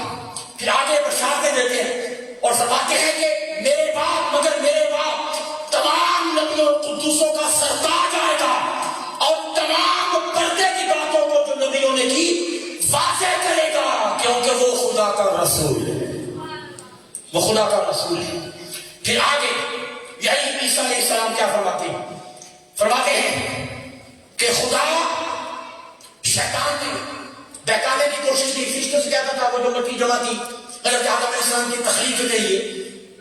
پھر آگے بشارتیں دیتے ہیں اور فرماتے ہیں کہ میرے باپ تمام نبیوں قدوسوں کا سردار آئے گا اور تمام پردے کی باتوں کو جو نبیوں نے کی واضح کرے گا کیونکہ وہ خدا کا رسول ہے. پھر آگے یہی عیسیٰ علیہ السلام کیا فرماتے ہیں, فرماتے ہیں کہ خدا شیطان نے بہکانے کی کوشش کی. فرشتوں سے کہتا تھا وہ جو مٹی جمع تھی حضرت آدم علیہ السلام کی تخلیق کے لیے,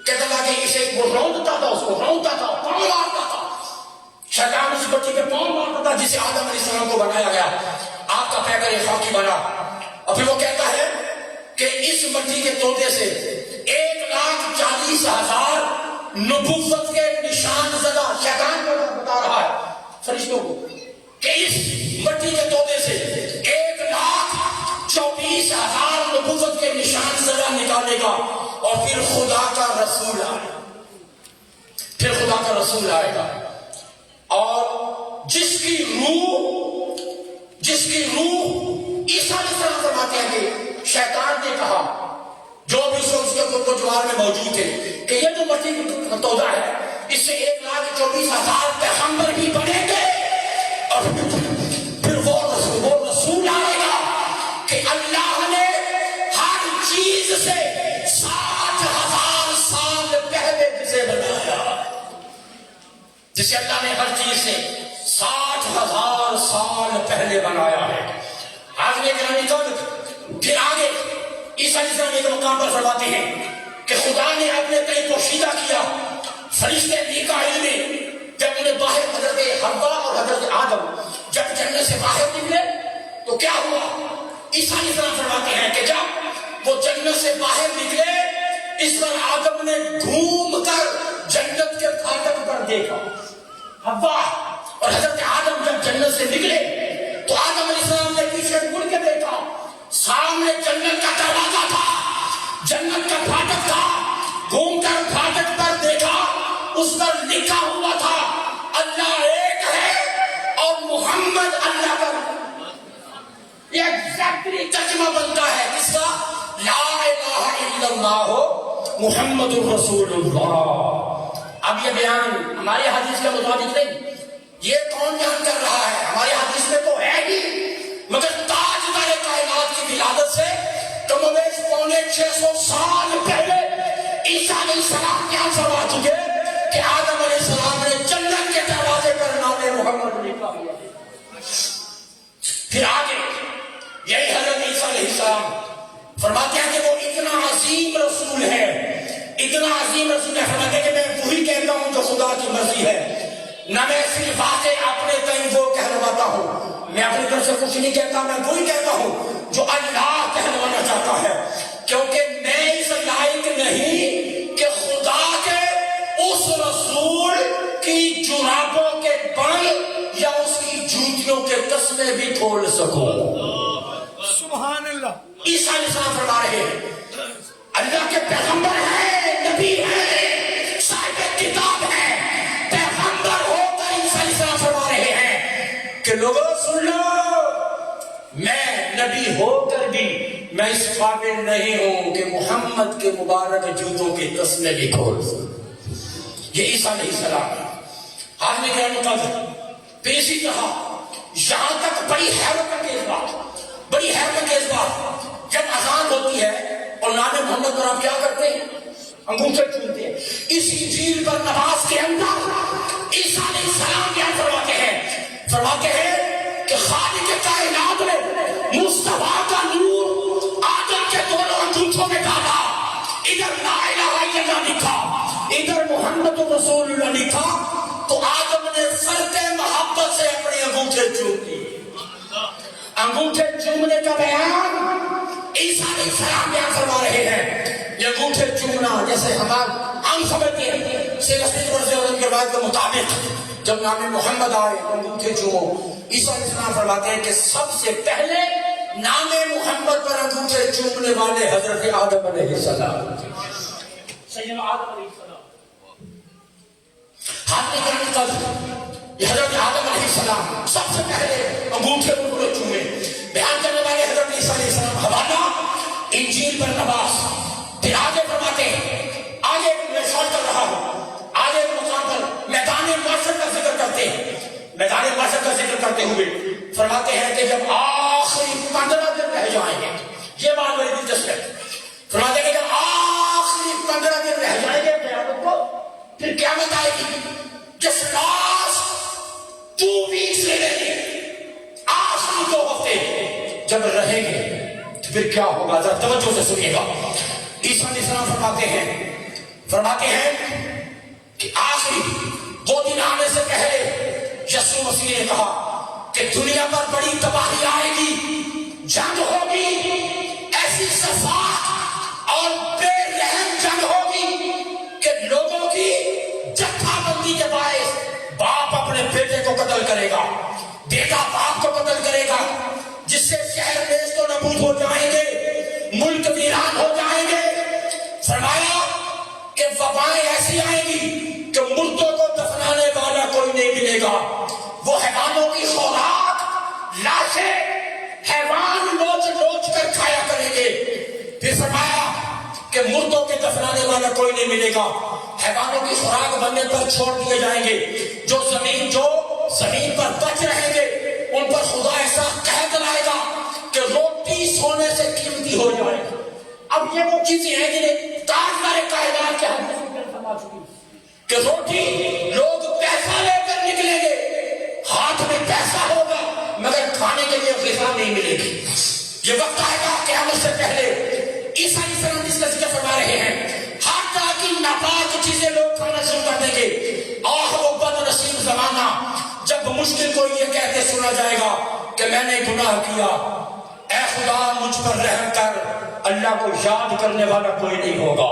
کہتا تھا کہ اسے وہ رونتا تھا, اس کو رونتا تھا, پاؤں مارتا تھا. شیطان اس بچے کے پاؤں مارتا تھا جسے آدم علیہ السلام کو بنایا گیا. آپ کا پیکر ایک خاکی بنا. اور پھر وہ کہتا ہے کہ اس مٹی کے تودے سے 1,40,000 نبوت کے نشان زدہ, شیطان کو بتا رہا ہے فرشتوں کو کہ اس مٹی کے تودے سے 1,24,000 نبوت کے نشان زدہ نکالے گا. اور پھر خدا کا رسول آئے گا, پھر خدا کا رسول آئے گا. اور جس کی روح عیسیٰ علیہ السلام فرماتے ہیں کہ شیطان نے کہا جو بھی اس کے جوار میں موجود تھے کہ یہ جو مٹی کا تودا ہے اس سے 1,24,000 پیغمبر بھی بنیں گے. اور پھر وہ رسول آئے گا کہ اللہ نے ہر چیز سے 60,000 سال پہلے جسے بنایا, جسے اللہ نے ہر چیز سے 60,000 سال پہلے بنایا ہے. آج میں گرامی قدر پھر آگے عیسیٰ علیہ السلام ایک مقام پر فرماتے ہیں کہ خدا نے اپنے تئیں پوشیدہ کیا فرشتے میکائیل نے جب انہیں باہر حضرت حوا اور حضرت آدم جب جنت سے باہر نکلے تو کیا ہوا. عیسیٰ علیہ السلام فرماتے ہیں کہ جب وہ جنت سے باہر نکلے اس پر آدم نے گھوم کر جنت کے پھاٹک پر دیکھا. حوا اور حضرت آدم جب جنت سے نکلے تو آدم علیہ السلام نے پیچھے مڑ کے دیکھا, سامنے جنت کا دروازہ تھا, جنت کا پھاٹک تھا. گھوم کر پھاٹک پر دیکھا, اس پر لکھا ہوا تھا اللہ ایک ہے اور محمد اللہ کا. یہ ایگزیکٹلی ترجمہ بنتا ہے کس کا, لا الہ الا اللہ محمد الرسول اللہ. اب یہ بیان ہمارے حدیث کے مطابق نہیں, یہ کون بیان کر رہا ہے, ہمارے حدیث میں تو ہے ہی, مگر تاجدار کائنات کی ولادت سے کم و بیش 650 سال پہلے عیسیٰ علیہ السلام کیا فرما چکے کہ آدم علیہ السلام نے جنت کے دروازے پر نام محمد لکھا ہوا. پھر آگے یہی حضرت عیسیٰ علیہ السلام فرماتے ہیں کہ وہ اتنا عظیم رسول ہے, اتنا عظیم رسول ہے, فرماتے ہیں کہ میں وہی کہتا ہوں جو خدا کی مرضی ہے, نہ میں صرف واقع اپنے تئیں وہ کہلواتا ہوں, میں اپنی طرف سے کچھ نہیں کہتا, میں وہی کہتا ہوں جو اللہ کہلوانا چاہتا ہے. کیونکہ میں اس لائق نہیں کہ خدا کے اس رسول کی جرابوں کے بل یا اس کی جوتیوں کے تسمے بھی کھول سکوں. سبحان اللہ. عیسیٰ علیہ السلام فرما رہے ہیں اللہ کے پیغمبر ہیں, نبی ہیں, صاحب کتاب ہیں, پیغمبر ہو کر عیسیٰ علیہ السلام فرما رہے ہیں کہ لوگوں سن لو, میں نبی ہو کر بھی میں اس قابل نہیں ہوں کہ محمد کے مبارک جوتوں کے تسمے بھی کھول سکوں. یہ عیسیٰ علیہ السلام ہے. آج میں کہہ رہا ہوں پھر اسی طرح یہاں تک بڑی حیرت کے اس بات جب اذان ہوتی ہے اور نام محمد پر آپ کیا کرتے ہیں, انگوٹھے چومتے ہیں. اس انجیل پر نماز کے اندر عیسیٰ علیہ السلام کیا فرماتے ہیں کہ خالق کائنات نے مصطفیٰ کا نور آدم کے دونوں انگوٹھوں میں ڈالا, ادھر لا الہ الا اللہ لکھا, ادھر محمد رسول اللہ لکھا, تو آدم نے فرق محبت سے اپنے انگوٹھے چوم دیے. انگوٹھے چومنے کا بیان عیسیٰ علیہ السلام بیان فرما رہے ہیں. یہ انگوٹھے چومنا جیسے ہم سمجھتے ہیں سیدنا رضی اللہ عنہ کے روایت کے مطابق جب نام محمد آئے تو انگوٹھے چومو. عیسیٰ علیہ السلام فرماتے ہیں کہ سب سے پہلے نام محمد پر انگوٹھے چومنے والے حضرت آدم علیہ السلام, سیدنا آدم علیہ السلام. ہاتھ میں کرنے کا حضرت آدم علیہ السلام سب سے پہلے انگوٹھے پر چومے. بیان کرنے والے حضرت عیسیٰ علیہ السلام حوالہ انجیل پر نماز. پھر آگے فرماتے ہیں, آگے میں شور کر رہا ہوں, آگے مقام پر میدان محشر کا ذکر کرتے ہیں. میدان محشر کا ذکر کرتے ہوئے فرماتے ہیں کہ جب آخری 15 دن رہ جائیں گے, یہ بات بڑی دلچسپ ہے. فرماتے ہیں کہ جب آخری 15 دن رہ جائیں گے قیامت کو, پھر قیامت آئے گی. جس لاسٹ پھر کیا ہوگا؟ ذرا توجہ سے سنیے گا. عیسیٰ علیہ السلام فرماتے ہیں کہ آخری وہ دن آنے سے پہلے یسوع مسیح نے کہا کہ دنیا پر بڑی تباہی آئے گی, جنگ ہوگی, ایسی صفات اور بے رحم جنگ ہوگی کہ لوگوں کی جتھا بندی کے باعث باپ اپنے بیٹے کو قتل کرے گا, بیٹا باپ کو قتل کرے گا, جس سے شہر نیست و نابود ہو جائیں گے, ملک ویران ہو جائیں گے. فرمایا کہ وبائیں ایسی آئیں گی کہ مردوں کو دفنانے والا کوئی نہیں ملے گا. وہ حیوانوں کی خوراک لاشیں حیوان نوچ نوچ کر کھایا کریں گے. پھر فرمایا کہ مردوں کے دفنانے والا کوئی نہیں ملے گا, حیوانوں کی خوراک بننے پر چھوڑ دیے جائیں گے. جو زمین پر بچ رہیں گے ان پر خدا ایسا قحط لائے گا کہ روٹی سونے سے قیمتی ہو جائے گی. اب یہ وہ چیزیں ہیں جنہیں تاجدار کائنات کے حدیث فرما چکی کہ روٹی لوگ پیسہ لے کر نکلیں گے, ہاتھ میں پیسہ ہوگا مگر کھانے کے لیے غذا نہیں ملے گی. یہ وقت آئے گا قیامت سے پہلے. عیسیٰ علیہ السلام اس کا ذکر فرما رہے ہیں, ہر طرح کی ناپاک چیزیں لوگ کھانا شروع کر دیں گے. وہ بد نصیب زمانہ جب مشکل کو یہ کہتے سنا جائے گا کہ میں نے گناہ کیا, اے خدا مجھ پر رحم کر. اللہ کو یاد کرنے والا کوئی نہیں ہوگا,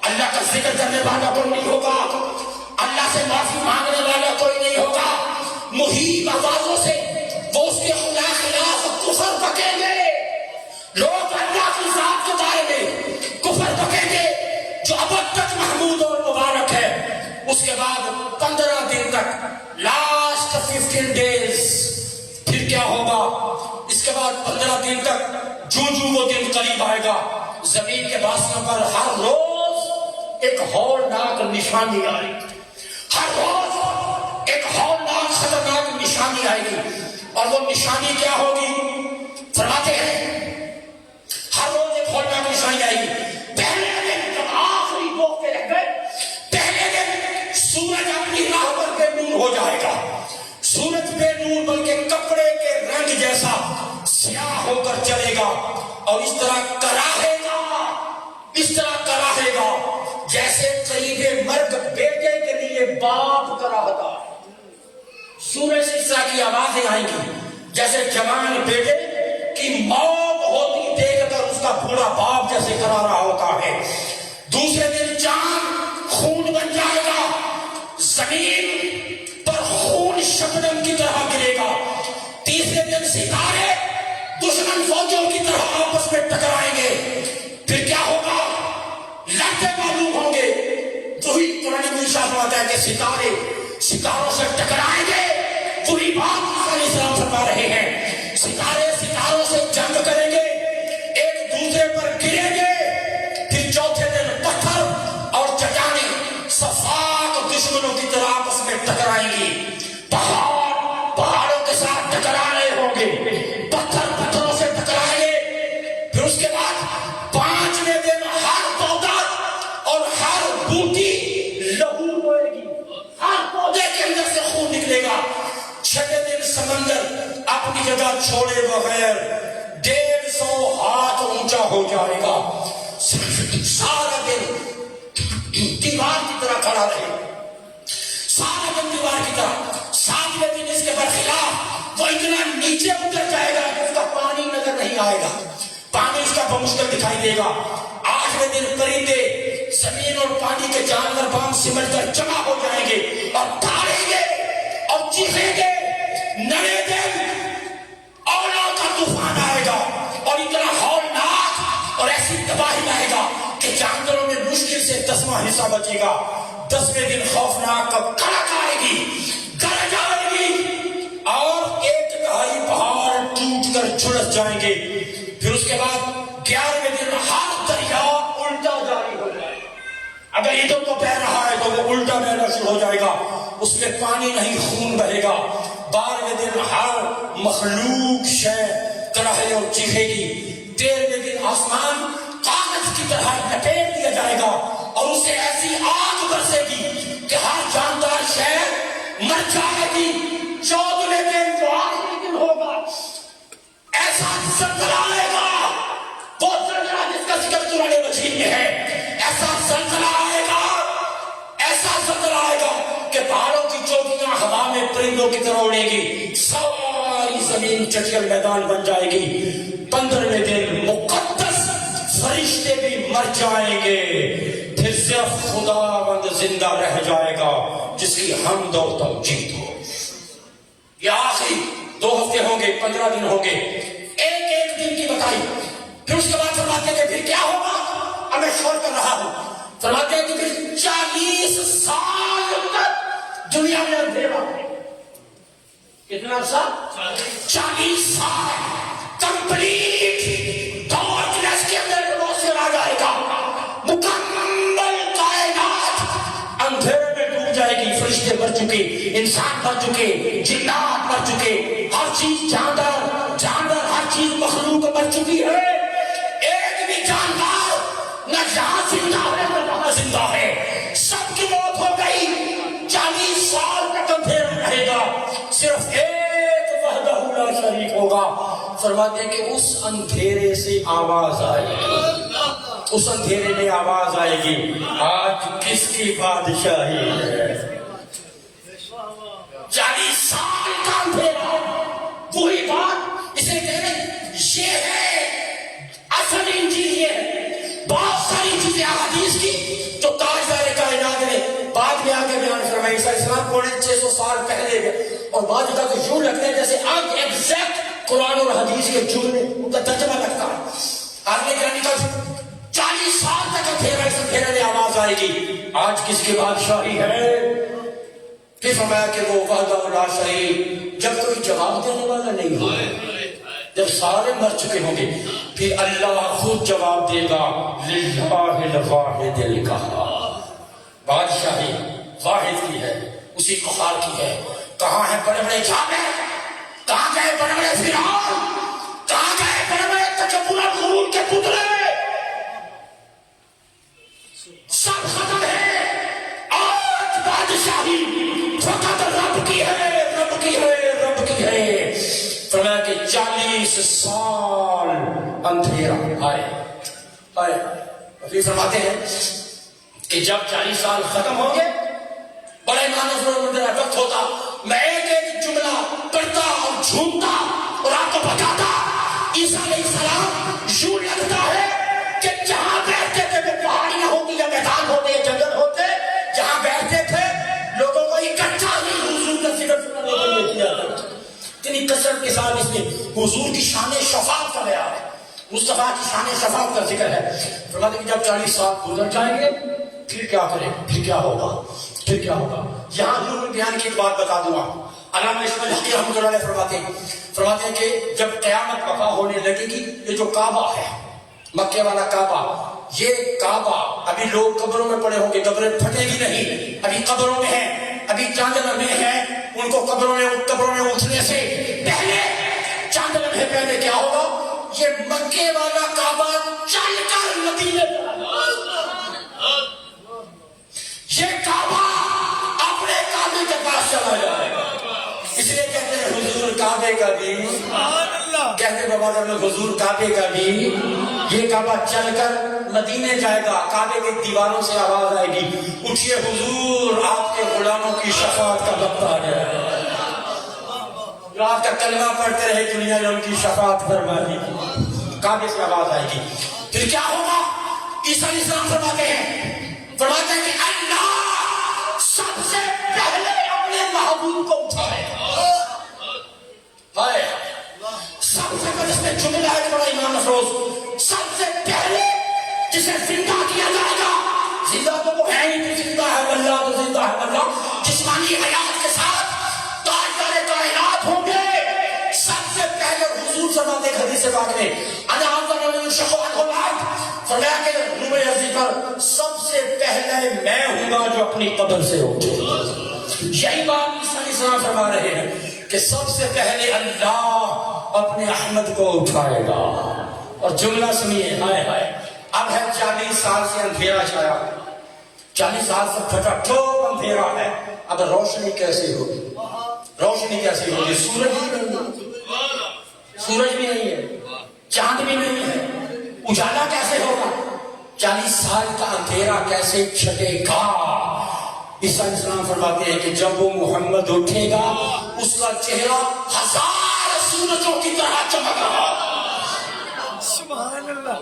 اللہ کا ذکر کرنے والا کوئی نہیں ہوگا, اللہ سے معافی مانگنے والا کوئی نہیں ہوگا. مہیب آوازوں سے وہ اس کے خلاف کفر بکیں گے. لوگ اللہ کی ذات کے بارے میں کفر بکیں گے جو ابد تک محمود اور مبارک ہے. اس کے بعد 15 دن تک, لاسٹ 15 days, پھر کیا ہوگا؟ اس کے بعد 15 دن تک جو وہ دن قریب آئے گا, زمین کے باسیوں پر ہر روز ایک ہولناک نشانی آئے گی. ہر روز ایک ہولناک خطرناک نشانی آئے گی. اور وہ نشانی کیا ہوگی؟ فرماتے ہیں ہر روز ایک ہولناک نشانی آئے گی. پہلے دن جب آخری موقع رہ گئے, پہلے دن سورج اپنی راہ پر بے نور ہو جائے گا. سورج بے نور بلکہ کپڑے کے رنگ جیسا سیاہ ہو کر چلے گا, اور اس طرح کراہے گا جیسے قریب مرگ بیٹے کے لیے باپ کراہتا. سورج سے اس طرح کی آوازیں آئیں گی جیسے جوان بیٹے کی موت ہوتی دیکھ کر اس کا بوڑھا باپ جیسے کرا رہا ہوتا ہے. دوسرے دن چاند خون بن جائے گا, زمین پر خون شبنم کی طرح گرے گا. تیسرے دن ستارے دشمن فوجوں کی طرح آپس میں ٹکرائیں گے. پھر کیا ہوگا؟ لڑتے معلوم ہوں گے. وہی قرآن میں ارشاد ہوتا ہے کہ ستارے ستاروں سے ٹکرائیں گے. وہی بات عیسیٰ علیہ السلام فرما رہے ہیں, ستارے ستاروں سے جنگ کریں گے, ایک دوسرے پر گریں گے. پھر چوتھے دن پتھر اور چٹانیں صفاق دشمنوں کی طرح آپس میں ٹکرائیں گی. پہاڑوں کے ساتھ ٹکرا رہے ہوں گے, پتھروں سے ٹکرائیں گے. پھر اس کے بعد 5ویں دن ہر پودا اور ہر بوٹی لہو روئے گی, ہر پودے کے اندر سے خون نکلے گا. 6ویں دن سمندر اپنی جگہ چھوڑے بغیر 150 ہاتھ اونچا ہو جائے گا. سارا دن دیوار کی طرح کھڑا رہے گا, سارا دن دیوار کی طرح. 7ویں دن اس کے برخلاف وہ اتنا نیچے اتر جائے گا کہ اس کا پانی نظر نہیں آئے گا, پانی اس کا بمشکل دکھائی دے گا. 8ویں دن پرندے زمین اور پانی کے جانور بام سمجھ کر جمع ہو جائیں گے اور دھاڑیں گے اور چیخیں گے. 9ویں دن اولا کا طوفان آئے گا اور اتنا ہولناک اور ایسی تباہی آئے گا کہ جانوروں میں مشکل سے 10واں حصہ بچے گا. 10ویں دن خوفناک کڑک آئے گی, گرج آئے گی اور 1/2 پہاڑ ٹوٹ کر جھلس جائیں گے. پھر اس کے بعد 11ویں دن ہر دریا الٹا جاری ہو جائے گا. اگر ادھر کو بہ رہا ہے تو وہ الٹا بہنا شروع ہو جائے گا, اس میں پانی نہیں خون بہے گا. 12ویں دن ہر مخلوق شے کراہے اور چیخے گی. 13ویں دن آسمان کاغذ کی طرح لپیٹ دیا جائے گا اور اسے ایسی آگ برسے گی کہ ہر جاندار شے مر جائے گی. 14ویں دن جو آخری دن ہوگا ایسا زلزلہ آئے گا ایسا زلزلہ آئے گا، ایسا زلزلہ آئے گا کہ پہاڑوں کی چوٹیاں ہوا میں پرندوں کی طرح اڑے گی، ساری زمین چٹیل میدان بن جائے گی، 15ویں دن مقدس فرشتے بھی مر جائیں گے، پھر صرف خداوند زندہ رہ جائے گا جس کی حمد و تمجید ہو۔ یہ آخری 2 ہفتے ہوں گے، 15 دن ہوں گے، ایک دن کی بتائی۔ پھر اس کے بعد فرماتے ہیں کہ پھر کیا ہوگا؟ اب میں شور کر رہا ہوں، فرماتے ہیں کہ پھر 40 سال تک دنیا میں اندھیرا ہے۔ کتنا عرصہ؟ 40 سال کمپلیٹ ڈارکنیس کے اندر روشنی آ جائے گا، مکمل کائنات اندھیرے میں ڈوب جائے گی۔ فرشتے مر چکے، انسان مر چکے، جنات مر چکے، ہر چیز جاندار ہر چیز مخلوق مر چکی ہے، ایک بھی جاندار نہ یہاں زندہ ہے نہ وہاں زندہ ہے، سب کی موت ہو گئی۔ 40 سال تک اندھیرا رہے گا، صرف ایک وحدہ لا شریک ہوگا۔ فرماتے ہیں کہ اس اندھیرے سے آواز آئے گی، اس اندھیرے میں آواز آئے گی، آج کس کی بادشاہی ہے؟ 40 سال کا اندھیرا، وہی بات اسے کہہ رہے ہیں، یہ ہے اصل انجیل، یہ ہے۔ بہت ساری چیزیں حدیث کی جو تاجدار کائنات نے بعد میں آگے بیان فرمائی، عیسیٰ اسلام 650 سال پہلے گئے، اور بعض جگہ تو یوں لگتے ہیں جیسے اب ایگزیکٹ قرآن اور حدیث کے جملے ان کا ترجمہ لگتا ہے۔ آدمی گرامی کا 40 سال تک اندھیرا، اس اندھیرے میں آواز آئے گی، آج کس کی بادشاہی ہے؟ پھر فرمایا کہ وہ وحدہ لا شریک، جب کوئی جواب دینے والا نہیں ہو، جب سارے مر چکے ہوں گے، پھر اللہ خود جواب دے گا، للہ الواحد القہار، بادشاہی واحد کی ہے، اسی قہار کی ہے۔ کہاں ہیں بڑے بڑے جابر؟ کہاں گئے بڑے بڑے فرعون؟ کہاں گئے بڑے بڑے تکبر اور غرور کے پتلے؟ سب ختم ہے، آج بادشاہی فقط رب کی ہے، رب کی ہے، رب کی ہے۔ فرمایا کہ 40 سال اندھیرا آئے۔ پھر فرماتے ہیں کہ جب 40 سال ختم ہوں گے، بڑے میرا وقت ہوتا، میں ایک جملہ پڑھتا اور جھومتا اور آپ کو بتاتا، عیسیٰ علیہ السلام یوں لگتا ہے کہ جہاں بیٹھتے تھے وہ پہاڑیاں ہوتی یا میدان ہوتے یا جنگل ہوتے، جہاں بیٹھتے تھے لوگوں کو اکٹھا ہی حضور کا ذکر سننے کے لیے کیا تھا۔ اتنی کثرت کے ساتھ اس میں حضور کی شان شفاعت کا بیان ہے، مصطفیٰ کی شان شفاعت کا ذکر ہے۔ فرماتے کہ جب 40 سال گزر جائیں گے، پھر کیا کریں، پھر کیا ہوگا، پھر کیا ہوگا؟ یہاں حضور بیان کی ایک بات بتا دوں گا، علامہ اسماعیل حقی رحمۃ اللہ علیہ فرماتے ہیں کہ جب قیامت وقع ہونے لگے گی، یہ جو کعبہ ہے، مکے والا کعبہ، یہ کعبہ ابھی لوگ قبروں میں پڑے ہوں گے، قبریں پھٹے گی نہیں، ابھی قبروں میں ہیں، ابھی چاند لمحے ہیں، ان کو قبروں میں اٹھنے سے پہلے چاند لمحے پہلے کیا ہوگا؟ یہ مکے والا کعبہ چل کر مدینے یہ کعبہ اپنے کعبے کے پاس چلا جائے گا۔ اس لیے کہتے ہیں حضور کعبے کا بھی، کہتے بابا جب حضور کعبے کا بھی، یہ کعبہ چل کر مدینے جائے گا، کعبے کی دیواروں سے آواز آئے گی، اٹھیے حضور، آپ کے غلاموں کی شفاعت کا وقت آ گیا ہے، جو آپ کا کلمہ پڑھتے رہے دنیا میں ان کی شفاعت فرما دی۔ کعبے سے آواز آئے گی، پھر کیا ہوگا؟ عیسیٰ علیہ السلام فرماتے ہیں کہ اللہ سب سے پہلے اپنے محبوب کو اٹھائے گا۔ سب سے پہلے اس میں جملہ ہے بڑا امام افروز، سب سے پہلے جسے زندہ کیا جائے گا، زندہ تو وہ ہے ہی، زندہ ہے اللہ تو زندہ ہے اللہ، جسمانی حیات کے ساتھ تاجدار کائنات ہوں گے۔ سب سے پہلے حضور فرماتے ہیں حدیث پاک میں، انا اول شفاعت العبد، فرمایا کہ روح عرضی پر سب سے پہلے میں ہوں گا جو اپنی قبر سے اٹھے۔ یہی بات عیسیٰ علیہ السلام فرما رہے ہیں کہ سب سے پہلے اللہ اپنے احمد کو اٹھائے گا۔ اور جملہ سنیے، ہائے ہائے، اب ہے 40 سال سے اندھیرا چھایا، 40 سال سے پھٹا ٹھوک اندھیرا ہے، اب روشنی کیسے ہوگی؟ روشنی کیسے ہوگی؟ سورج بھی نہیں ہے، سورج بھی نہیں ہے، چاند بھی نہیں ہے، اجالا کیسے ہوگا؟ 40 سال کا اندھیرا کیسے چھٹے گا؟ عیسیٰ علیہ السلام فرماتے ہیں کہ جب وہ محمد اٹھے گا اس کا چہرہ 1000 سورجوں کی طرح چمک رہا، سبحان اللہ،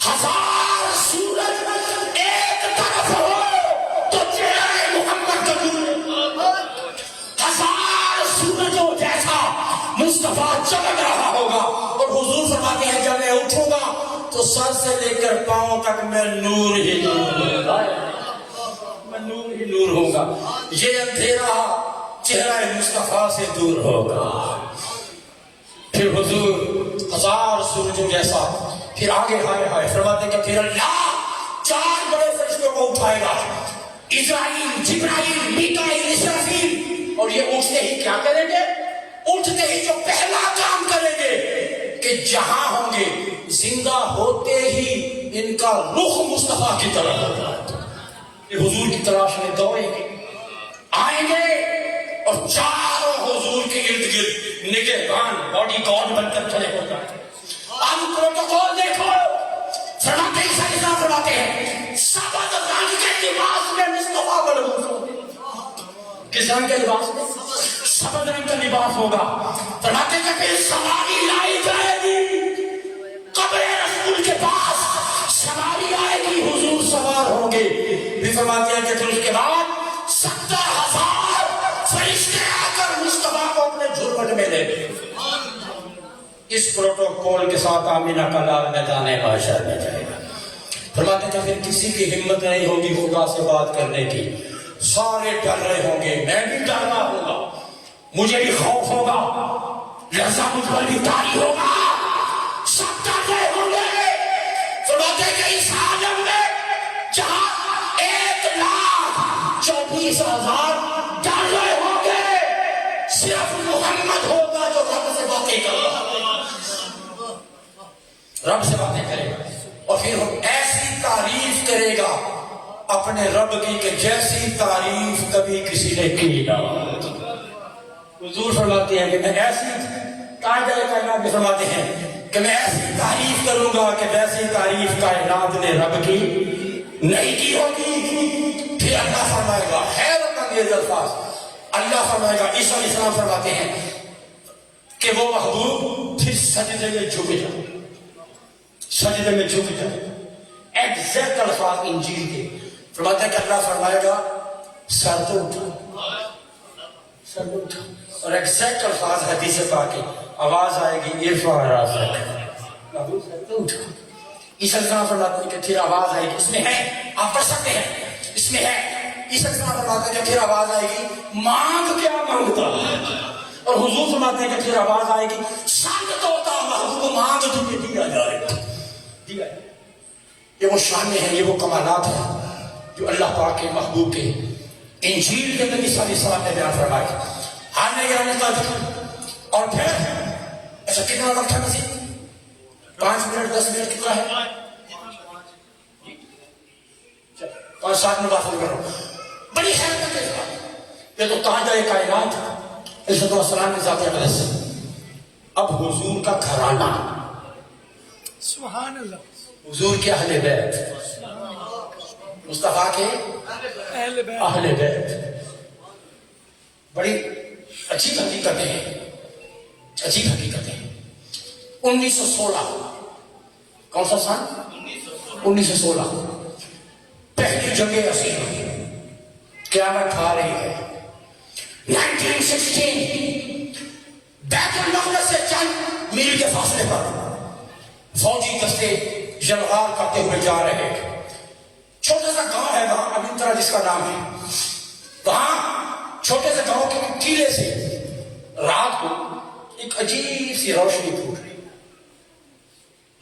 1000 سورج ایک طرف ہو تو چہرہ محمد کا نور، 1000 سورجوں جیسا مصطفیٰ چمک رہا ہوگا۔ اور حضور فرماتے ہیں جب میں اٹھوں گا تو سر سے لے کر پاؤں تک میں نور ہی نور ہوگا، میں نور ہی نور ہوگا، یہ اندھیرا چہرہ مصطفیٰ سے دور ہوگا۔ پھر حضور 1000 سورجوں جیسا، پھر آگے ہائے ہائے فرماتے ہیں کہ پھر اللہ 4 بڑے فرشتوں کو اٹھائے گا، اسرائیل، جبرائیل، میکائیل، اسرافیل، اور یہ اٹھتے ہی کیا کریں گے؟ اٹھتے ہی جو پہلا کام کریں گے کہ جہاں ہوں گے زندہ ہوتے ہی ان کا رخ مصطفیٰ کی طرف ہوگا، یہ حضور کی تلاش میں دوڑیں گے، آئیں گے اور چاروں حضور کے ارد گرد نگہبان باڈی گارڈ بن کر کھڑے ہو جائیں۔ اب پروٹوکول دیکھو، فرماتے عیسیٰ علیہ السلام فرماتے ہیں سبز رنگ کے لباس میں مصطفیٰ ملبوس ہوگا۔ کس رنگ کے لباس میں؟ سبز رنگ کا لباس ہوگا۔ فرماتے ہیں کہ پھر سواری لائی جائے گی قبر رسول کے پاس، سواری آئے گی، حضور سوار ہوں گے۔ بھی فرماتے ہیں کہ پھر اس کے بعد 70,000 فرشتے آ کر مصطفیٰ کو اپنے جھرمٹ میں لے گئے۔ اس پروٹوکول کے ساتھ آمینہ کا لال میدان محشر میں جائے گا۔ فرماتے ہیں کہ پھر کسی کی ہمت نہیں ہوگی خدا سے بات کرنے کی، سارے ڈر رہے ہوں گے، میں بھی ڈرنا ہوگا، مجھے بھی خوف ہوگا، لہذا مجھ پر بھی طاری ہوگا، سب ڈر رہے ہوں گے۔ فرماتے ہیں کہ اس عالم میں جہاں 1,24,000 ڈر رہے ہوں گے، صرف محمد ہوگا جو رب سے باتیں کرے گا، رب سے باتیں کرے گا، اور پھر وہ ایسی تعریف کرے گا اپنے رب کی کہ جیسی تعریف کبھی کسی نے کی نہ۔ حضور فرماتے ہیں کہ میں ایسی قاعدہ کائنات میں فرماتے ہیں کہ میں ایسی تعریف کروں گا کہ ویسی تعریف کائنات نے رب کی نہیں کی ہوگی۔ پھر اللہ فرمائے گا، حیرت انگیز الفاظ، اللہ فرمائے گا، عیسیٰ علیہ السلام فرماتے ہیں کہ وہ محبوب پھر سجدے میں جھک جائے، سجدے میں جھک جائے۔ ایگزیکٹ الفاظ انجیل کے فرماتے ہیں کہ اللہ فرمائے گا سر تو اٹھا، سر تو اٹھا، اور ایگزیکٹ الفاظ حدیث پاک کی آواز آئے گی ارفع راسک، محبوب سر تو اٹھا۔ عیسیٰ علیہ السلام فرماتے ہیں کہ پھر آواز آئے گی، اس میں ہے، آپ پڑھ سکتے ہیں، اس میں ہے، عیسیٰ علیہ السلام فرماتے ہیں کہ پھر آواز آئے گی مانگ کیا مانگتا، اور حضور فرماتے ہیں کہ پھر آواز آئے گی سنگ توتا محبوب مانگ تجھے دیا جائے گا، دیا جائے۔ یہ وہ شان ہیں، یہ وہ کمالات ہیں جو اللہ پاک کے محبوب کے انجیل کے اندر عیسیٰ علیہ السلام نے بیان فرمائے۔ آنے گرانے کا ذکر، اور پھر ایسا کتنا وقت ہے مزید؟ 5 منٹ 10 منٹ کتنا ہے؟ 5-7 منٹ بات کرو۔ بڑی حیرت ہے اس بات، یہ تو تاجہ کائنات عزت والسلام کی ذات اقدس ہے۔ اب حضور کا گھرانہ، سبحان اللہ، حضور کے اہل بیت، مصطفیٰ کے اہل بیت، اہل بیت، بڑی عجیب حقیقتیں ہیں، عجیب حقیقتیں ہیں۔ 1916 کون سا سال؟ 1916 پہلی جنگ عظیم ہوئی، قیامت کھا رہی ہے۔ 1916 بیت المقدس سے چند میل کے فاصلے پر فوجی دستے یلغار کرتے ہوئے جا رہے ہیں۔ چھوٹا سا گاؤں ہے وہاں، ابھی طرح جس کا نام ہے، وہاں چھوٹے سے گاؤں کے قلعے سے رات کو ایک عجیب سی روشنی پھوٹ رہی،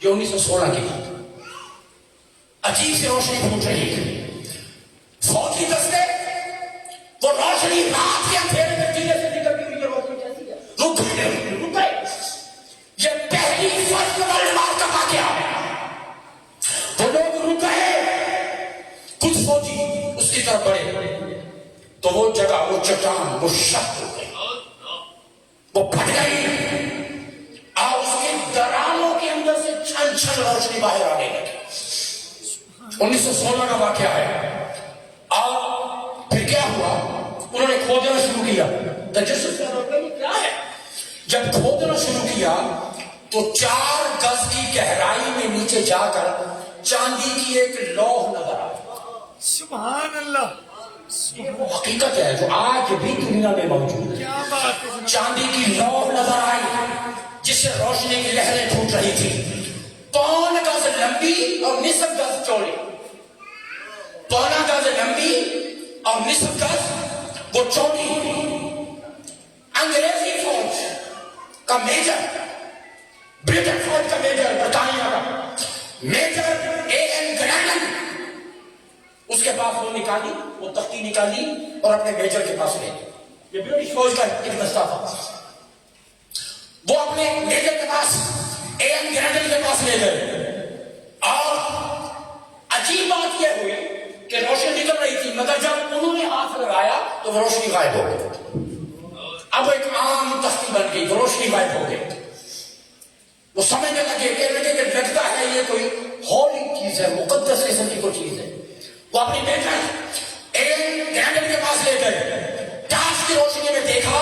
جو 1916 کی بات، عجیب سی روشنی پھوٹ رہی ہے۔ فوجی دستے وہ روشنی رات کے اندھیرے میں قلعے سے نکلتی ہوئی روشنی کیسی ہے، رک گئے۔ یہ پہلی فرسٹ ورلڈ وار کا واقعہ ہے، وہ لوگ رک گئے، کچھ فوجی اس کی طرف بڑھے تو وہ جگہ، وہ چٹان، وہ شک ہو گئی، وہ پھٹ گئی، اور اس کے درانوں کے اندر سے چھن چھن روشنی باہر آنے لگی. 1916 کا واقعہ ہے. اور پھر کیا ہوا؟ انہوں نے کھودنا شروع کیا. تجسس کیا ہے؟ جب کھودنا شروع کیا تو 4 گز کی گہرائی میں نیچے جا کر چاندی کی ایک لوح نظر آئی. سبحان اللہ. یہ وہ حقیقت ہے جو آج بھی دنیا میں موجود ہے. کیا بات ہے جناب. چاندی کی لوح نظر آئی جس سے روشنی کی لہریں پھوٹ رہی تھی. 3 گز لمبی اور نصف گز چوڑی. 3 گز لمبی اور نصف گز وہ چوڑی. انگریزی فوج کا میجر، برٹن فوج کا میجر، برطانیہ کا میجر A.N. گرینن، اس کے پاس وہ نکالی، وہ تختی نکالی اور اپنے میجر کے پاس لے گئی. یہ برٹش فوج کا ایک دستہ تھا. وہ اپنے میجر کے پاس A.N. گرینن کے پاس لے گئے. اور عجیب بات یہ ہوئی کہ روشنی نکل رہی تھی، مگر جب انہوں نے ہاتھ لگایا تو وہ روشنی غائب ہو گئی. اب ایک عام تختی بن گئی، روشنی غائب ہو گئی. وہ سمجھنے لگے کہ لگتا ہے یہ کوئی ہولی چیز ہے، مقدس قسم کی کوئی چیز ہے. وہ اپنی میجر A.N. گرینن کے پاس لے گئے. ٹارچ کی روشنی میں دیکھا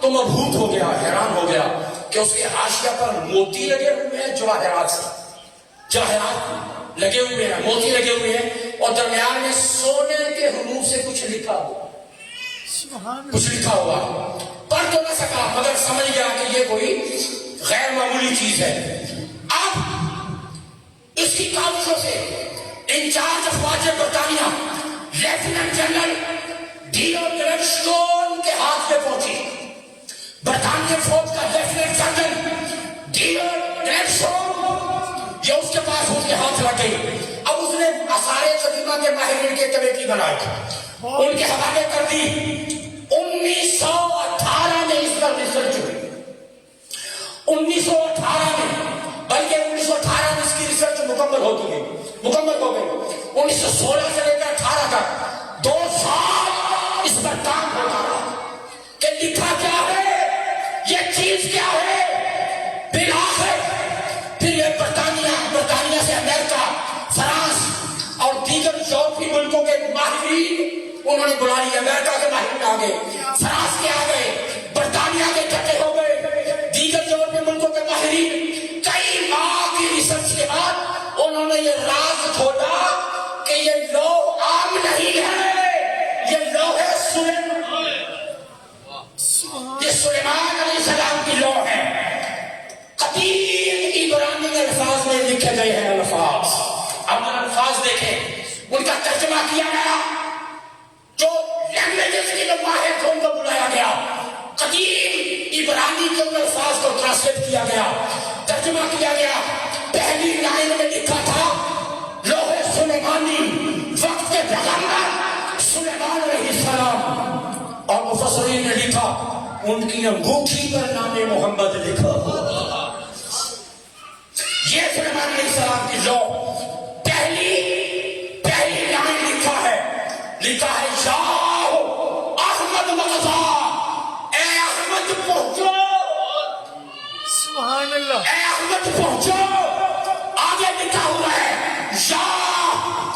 تو مبہوت ہو گیا، حیران ہو گیا کہ اس کے حاشیہ پر موتی لگے ہوئے ہیں، جواہرات لگے ہوئے ہیں، موتی لگے ہوئے ہیں، اور درمیان میں سونے کے حروف سے کچھ لکھا ہوا. کچھ لکھا ہوا پڑھ تو نہ سکا مگر سمجھ گیا کہ یہ کوئی غیر معمولی چیز ہے. اب اس کی کاوشوں سے انچارج افواج برطانیہ لیفٹیننٹ جنرل ڈیو گلیڈسٹون کے ہاتھ میں پہنچی. برطانوی فوج کا لیفٹیننٹ جنرل ڈیو گلیڈسٹون، یہ اس کے پاس اس کے ہاتھ لگ گئی. اب اس نے آثار قدیمہ کے ماہرین کی کمیٹی بنائی، ان کے حوالے کر دی. 1918 میں اس پر ریسرچ ہوئی. 1918 میں، بلکہ 1918 میں اس کی ریسرچ مکمل ہو گئی. 1916 سے لے کر 18 تک 2 سال اس پر کام ہوتا رہا کہ لکھا کیا ہے، یہ چیز کیا ہے. بالآخر پھر یہ برطانیہ سے امریکہ، فرانس اور دیگر یورپی ملکوں کے ماہرین انہوں نے بلا لیا. امریکہ کے ماہرین آ گئے، فرانس کے آ گئے، برطانیہ کے اکٹھے ہو گئے، دیگر یورپی ملکوں کے ماہرین. کئی ماہ کی ریسرچ کے بعد انہوں نے یہ راز کھولا کہ یہ لوح عام نہیں ہے، یہ لوح ہے سلیمان. یہ سلیمان علیہ السلام کی لوح ہے. قدیم عبرانی الفاظ میں لکھے گئے ہیں الفاظ. اب الفاظ دیکھیں، ان کا ترجمہ کیا گیا. جو لینگویجز کی جو ماہر تھے ان کو بلایا گیا، قدیم عبرانی کے ان الفاظ کو ٹرانسلیٹ کیا گیا، ترجمہ کیا گیا. پہلی لائن میں لکھا تھا لوح سلیمانی، وقت کے پیغمبر سلیمان علیہ السلام. اور مفسرین نے لکھا ان کی انگوٹھی پر نام محمد لکھا. یہ سلیمان علیہ السلام کی لوح پہلی لائن لکھا ہے جاؤ احمد مقصا، اے احمد پہنچو. سبحان اللہ. اے احمد پہنچو. آگے لکھا ہوا ہے یا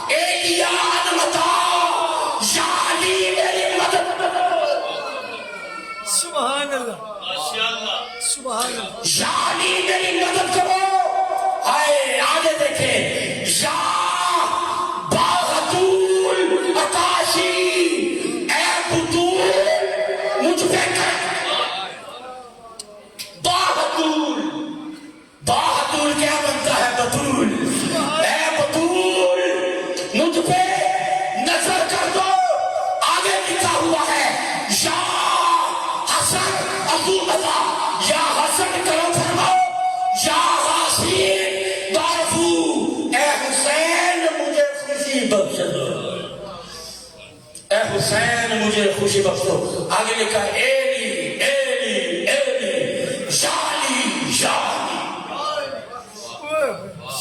ایلیا نمتا، یا علی میری مدد. سبحان اللہ. سبحان اللہ. یا علی میری مدد کرو. آئے آگے دیکھیں یا حسین مجھے خوشی بخشو. آگے لکھا ہے ایلی ایلی ایلی شالی شالی.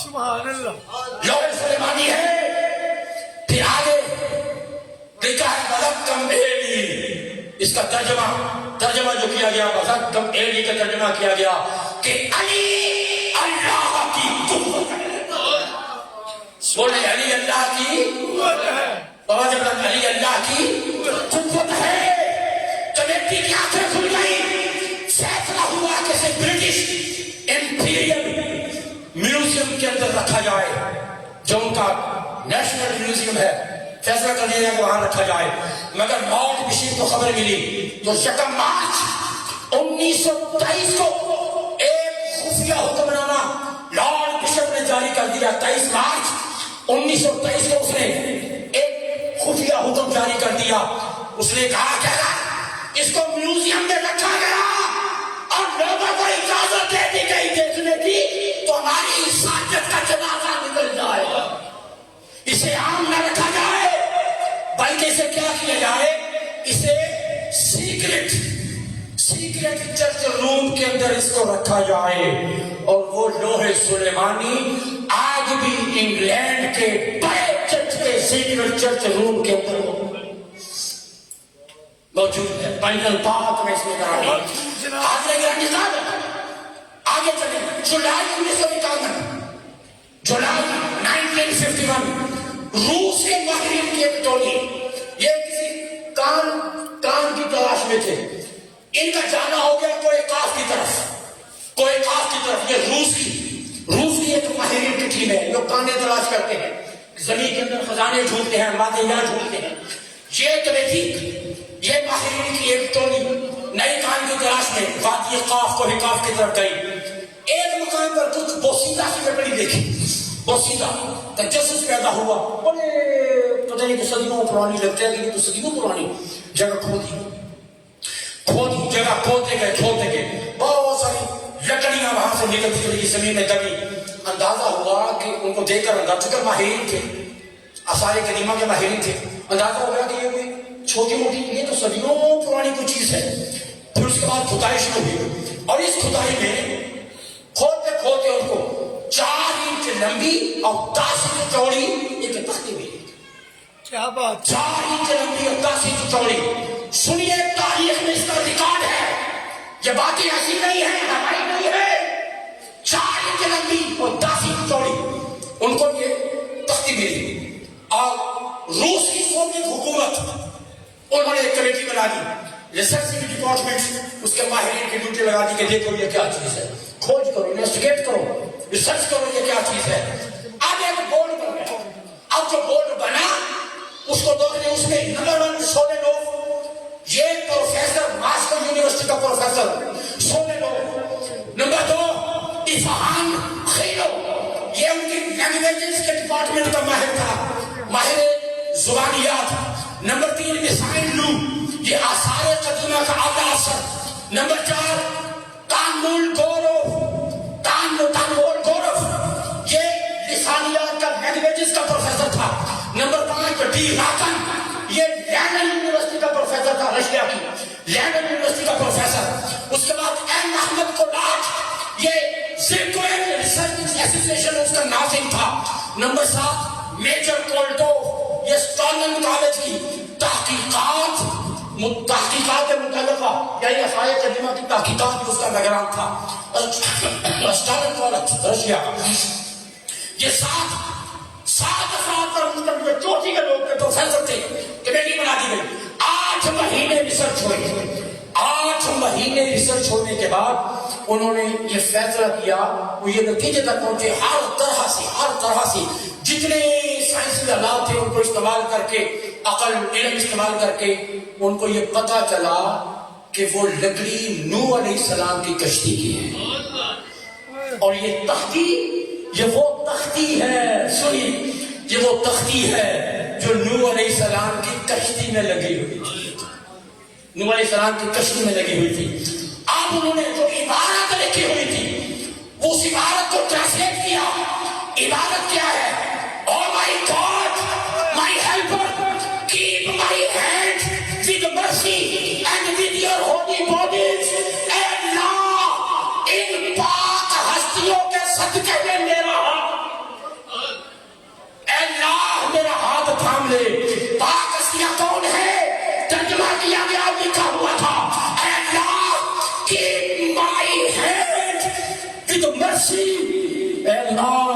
سبحان اللہ. لوح سلیمانی ہے. پھر آگے لکھا ہے وَلَكَّمْ ایلی. اس کا ترجمہ جو کیا گیا وَلَكَّمْ ایلی کا ترجمہ کیا گیا کہ علی اللہ کی قوت ہے. بولے علی اللہ کی قوت ہے بابا جب علی اللہ کی قوت ہے. کمیٹی کی آنکھیں کھل گئی. فیصلہ ہوا کہ اسے برٹش امپیریل میوزیم کے اندر رکھا جائے جو ان کا نیشنل میوزیم ہے. فیصلہ کر لیا کہ وہاں رکھا جائے. مگر ماؤنٹ بشیر کو خبر ملی تو 1 مارچ 1923 کو ایک خفیہ حکم نامہ لارڈ بشپ نے جاری کر دیا. 23 مارچ 1923 کو اس نے ایک خفیہ حکم جاری کر دیا. اس نے کہا کہ اس کو میوزیم میں رکھا گیا اور لوگوں کو اجازت دے دی گئی دیکھنے کی تو ہماری انسانیت کا جنازہ نکل جائے گا. اسے عام نہ رکھا جائے بلکہ اسے کیا کیا جائے, اسے سیکرٹ چرچ روم کے اندر اس کو رکھا جائے. اور وہ لوح سلیمانی آج بھی انگلینڈ کے بڑے چرچ کے سیکرٹ چرچ روم کے اندر موجود ہے. بائبل پاک میں اس میں کہا گیا. آگے چلیں. جولائی 1951 روس کے ماہرین کی ایک ٹولی, یہ کسی کان کی تلاش میں تھے. ان کا جانا ہو گیا کوئی قاف کی طرف. یہ روس کی ایک ماہرین کی ٹیم ہے جو کانے تلاش کرتے ہیں, زمین کے اندر خزانے ڈھونڈتے ہیں, معدنیات ڈھونڈتے ہیں. یہ کمیٹی, یہ ماہرین کی ایک ٹولی نئی کان کی تلاش میں وادی قاف کو قاف کی طرف گئی. ایک مقام پر کچھ بوسیدہ کی لکڑی دیکھی. بوسیدہ تجسس پیدا ہوا. بڑے پتہ نہیں کہ صدیوں پرانی لگتے ہیں, لیکن تو صدیوں پرانی جگہ کھودی جگہ کھودتے گئے. بہت ساری لکڑیاں وہاں سے نکلتی چلی زمین میں دبی. اندازہ ہوا کہ ان کو دیکھ کر اندازہ کر ماہرین تھے, آثار قدیمہ کے ماہرین تھے. اندازہ ہو گیا کہ یہ کوئی چھوٹی موٹی, یہ تو صدیوں پرانی کوئی چیز ہے. پھر اس کے بعد کھدائی شروع ہوئی اور اس کھدائی میں کھودتے ان کو 4 انچ لمبی اور 10 انچ چوڑی ایک تختی ملی. کیا بات, 4 انچ لمبی اور 10 انچ چوڑی. سنیے, تاریخ میں اس کا ریکارڈ ہے. یہ باتیں ایسی نہیں ہے, ہماری نہیں ہے. 4 انچ لمبی اور 10 انچ چوڑی ان کو یہ تختی ملی. اور روس کی سوویت حکومت انہوں نے ایک کمیٹی بنا دی. ریسرچ ڈپارٹمنٹ اس کے ماہرین کی ڈیوٹی لگا دی کہ دیکھو یہ کیا چیز ہے, کھوج کرو, انویسٹیگیٹ کرو, ریسرچ کرو یہ کیا چیز ہے. اب ایک بورڈ بن گیا. اب جو بورڈ بنا اس کو دیکھنے, اس میں نمبر 1 سولینوف, یہ پروفیسر ماسکو یونیورسٹی کا پروفیسر سولینوف. نمبر 2 اصفہان خیلو, یہ ان کی لینگویجز کے ڈپارٹمنٹ کا ماہر تھا, ماہر زبانیات. نمبر 3 مسائل لو, یہ آثار قدیمہ کا اعلیٰ اثر. نمبر 4 تانمول گورف, یہ لسانیات کا لینگویجز کا پروفیسر تھا. نمبر 5 ڈی راکن, یہ لینڈن یونیورسٹی کا پروفیسر تھا, رشیا کی لینڈن یونیورسٹی کا پروفیسر. اس کے بعد ایم احمد کولاٹ, یہ زیکوین ریسرچ ایسوسیشن اس کا ناظم تھا. نمبر 7 میجر کولٹوف, یہ سٹالن کالج کی تحقیقات متعلقہ یعنی آثار قدیمہ کی تحقیقات بھی اس کا نگران تھا. Stalin college Russia. یہ 7 افراد پر مشتمل چوٹی کے لوگ پروفیسر تھے. کمیٹی بنا دی گئی. 8 مہینے ریسرچ ہوئی. 8 مہینے ریسرچ ہونے کے بعد انہوں نے یہ فیصلہ کیا, وہ یہ نتیجے تک پہنچے ہر طرح سے جتنے سائنسی آلات تھے ان کو استعمال کر کے, عقل علم استعمال کر کے ان کو یہ پتا چلا کہ وہ لکڑی نوح علیہ السلام کی کشتی کی ہے. اور یہ تختی, یہ وہ تختی ہے, سنیے, یہ وہ تختی ہے جو نوح علیہ السلام کی کشتی میں لگی ہوئی تھی. نوح علیہ السلام کی کشتی میں لگی ہوئی تھی. اب انہوں نے جو عبارت لکھی ہوئی تھی اس عبارت کو ٹرانسلیٹ کیا. عبارت کیا ہے؟ Oh my God, my helper, keep my hand with mercy and with your holy bodies. اے اللہ, ان پاک ہستیوں کے صدقے میں میرا ہاتھ, اے اللہ میرا ہاتھ تھام لے. پاک ہستیاں کون ہے؟ ترجمہ کیا گیا, لکھا ہوا تھا اے اللہ keep my hand with mercy. A Allah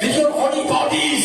with your holy bodies।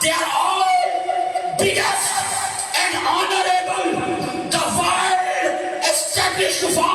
they are all biggest and honorable the world established for।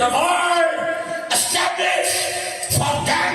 the world established for them।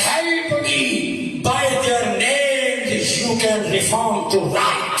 Help me by their names you can reform to right।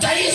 23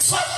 1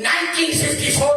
1954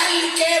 L.K.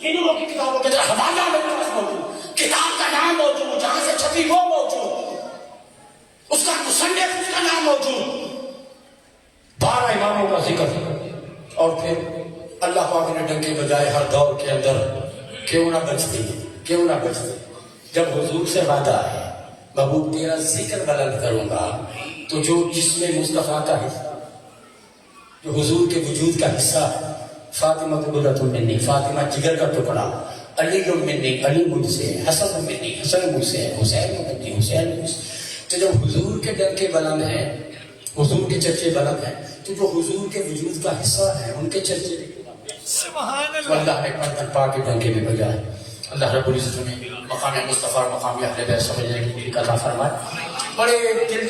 ان لوگوں کی کتابوں کے اندر حوالہ میرے پاس موجود، کتاب کا نام موجود، جہاں سے چھپی وہ موجود، اس کا مصنف اس کا نام موجود، 12 اماموں کا ذکر، اور پھر اللہ پاک نے ڈنکے بجائے ہر دور کے اندر کیوں نہ بچتی، کیوں نہ بچتی۔ جب حضور سے وعدہ ہے محبوب تیرا ذکر بلند کروں گا، تو جو جسم مصطفیٰ کا حصہ، جو حضور کے وجود کا حصہ ہے، فاطمہ بضعۃ منی، فاطمہ جگر کا ٹکڑا، علی منی، علی مجھ سے، حسن منی، حسن مجھ سے، حسین منی، حسین مجھ سے۔ تو جب حضور کے ڈنکے بلند ہیں، حضور کے چرچے بلند ہیں، تو جو حضور کے وجود کا حصہ ہے ان کے چرچے سبحان تو اللہ. اللہ نے پردن پاک کے ڈنکے میں بجائے۔ اللہ رب العزت نے مقام مصطفیٰ اور مقام اہل بیت سمجھنے کی عطا فرمائے۔ بڑے دل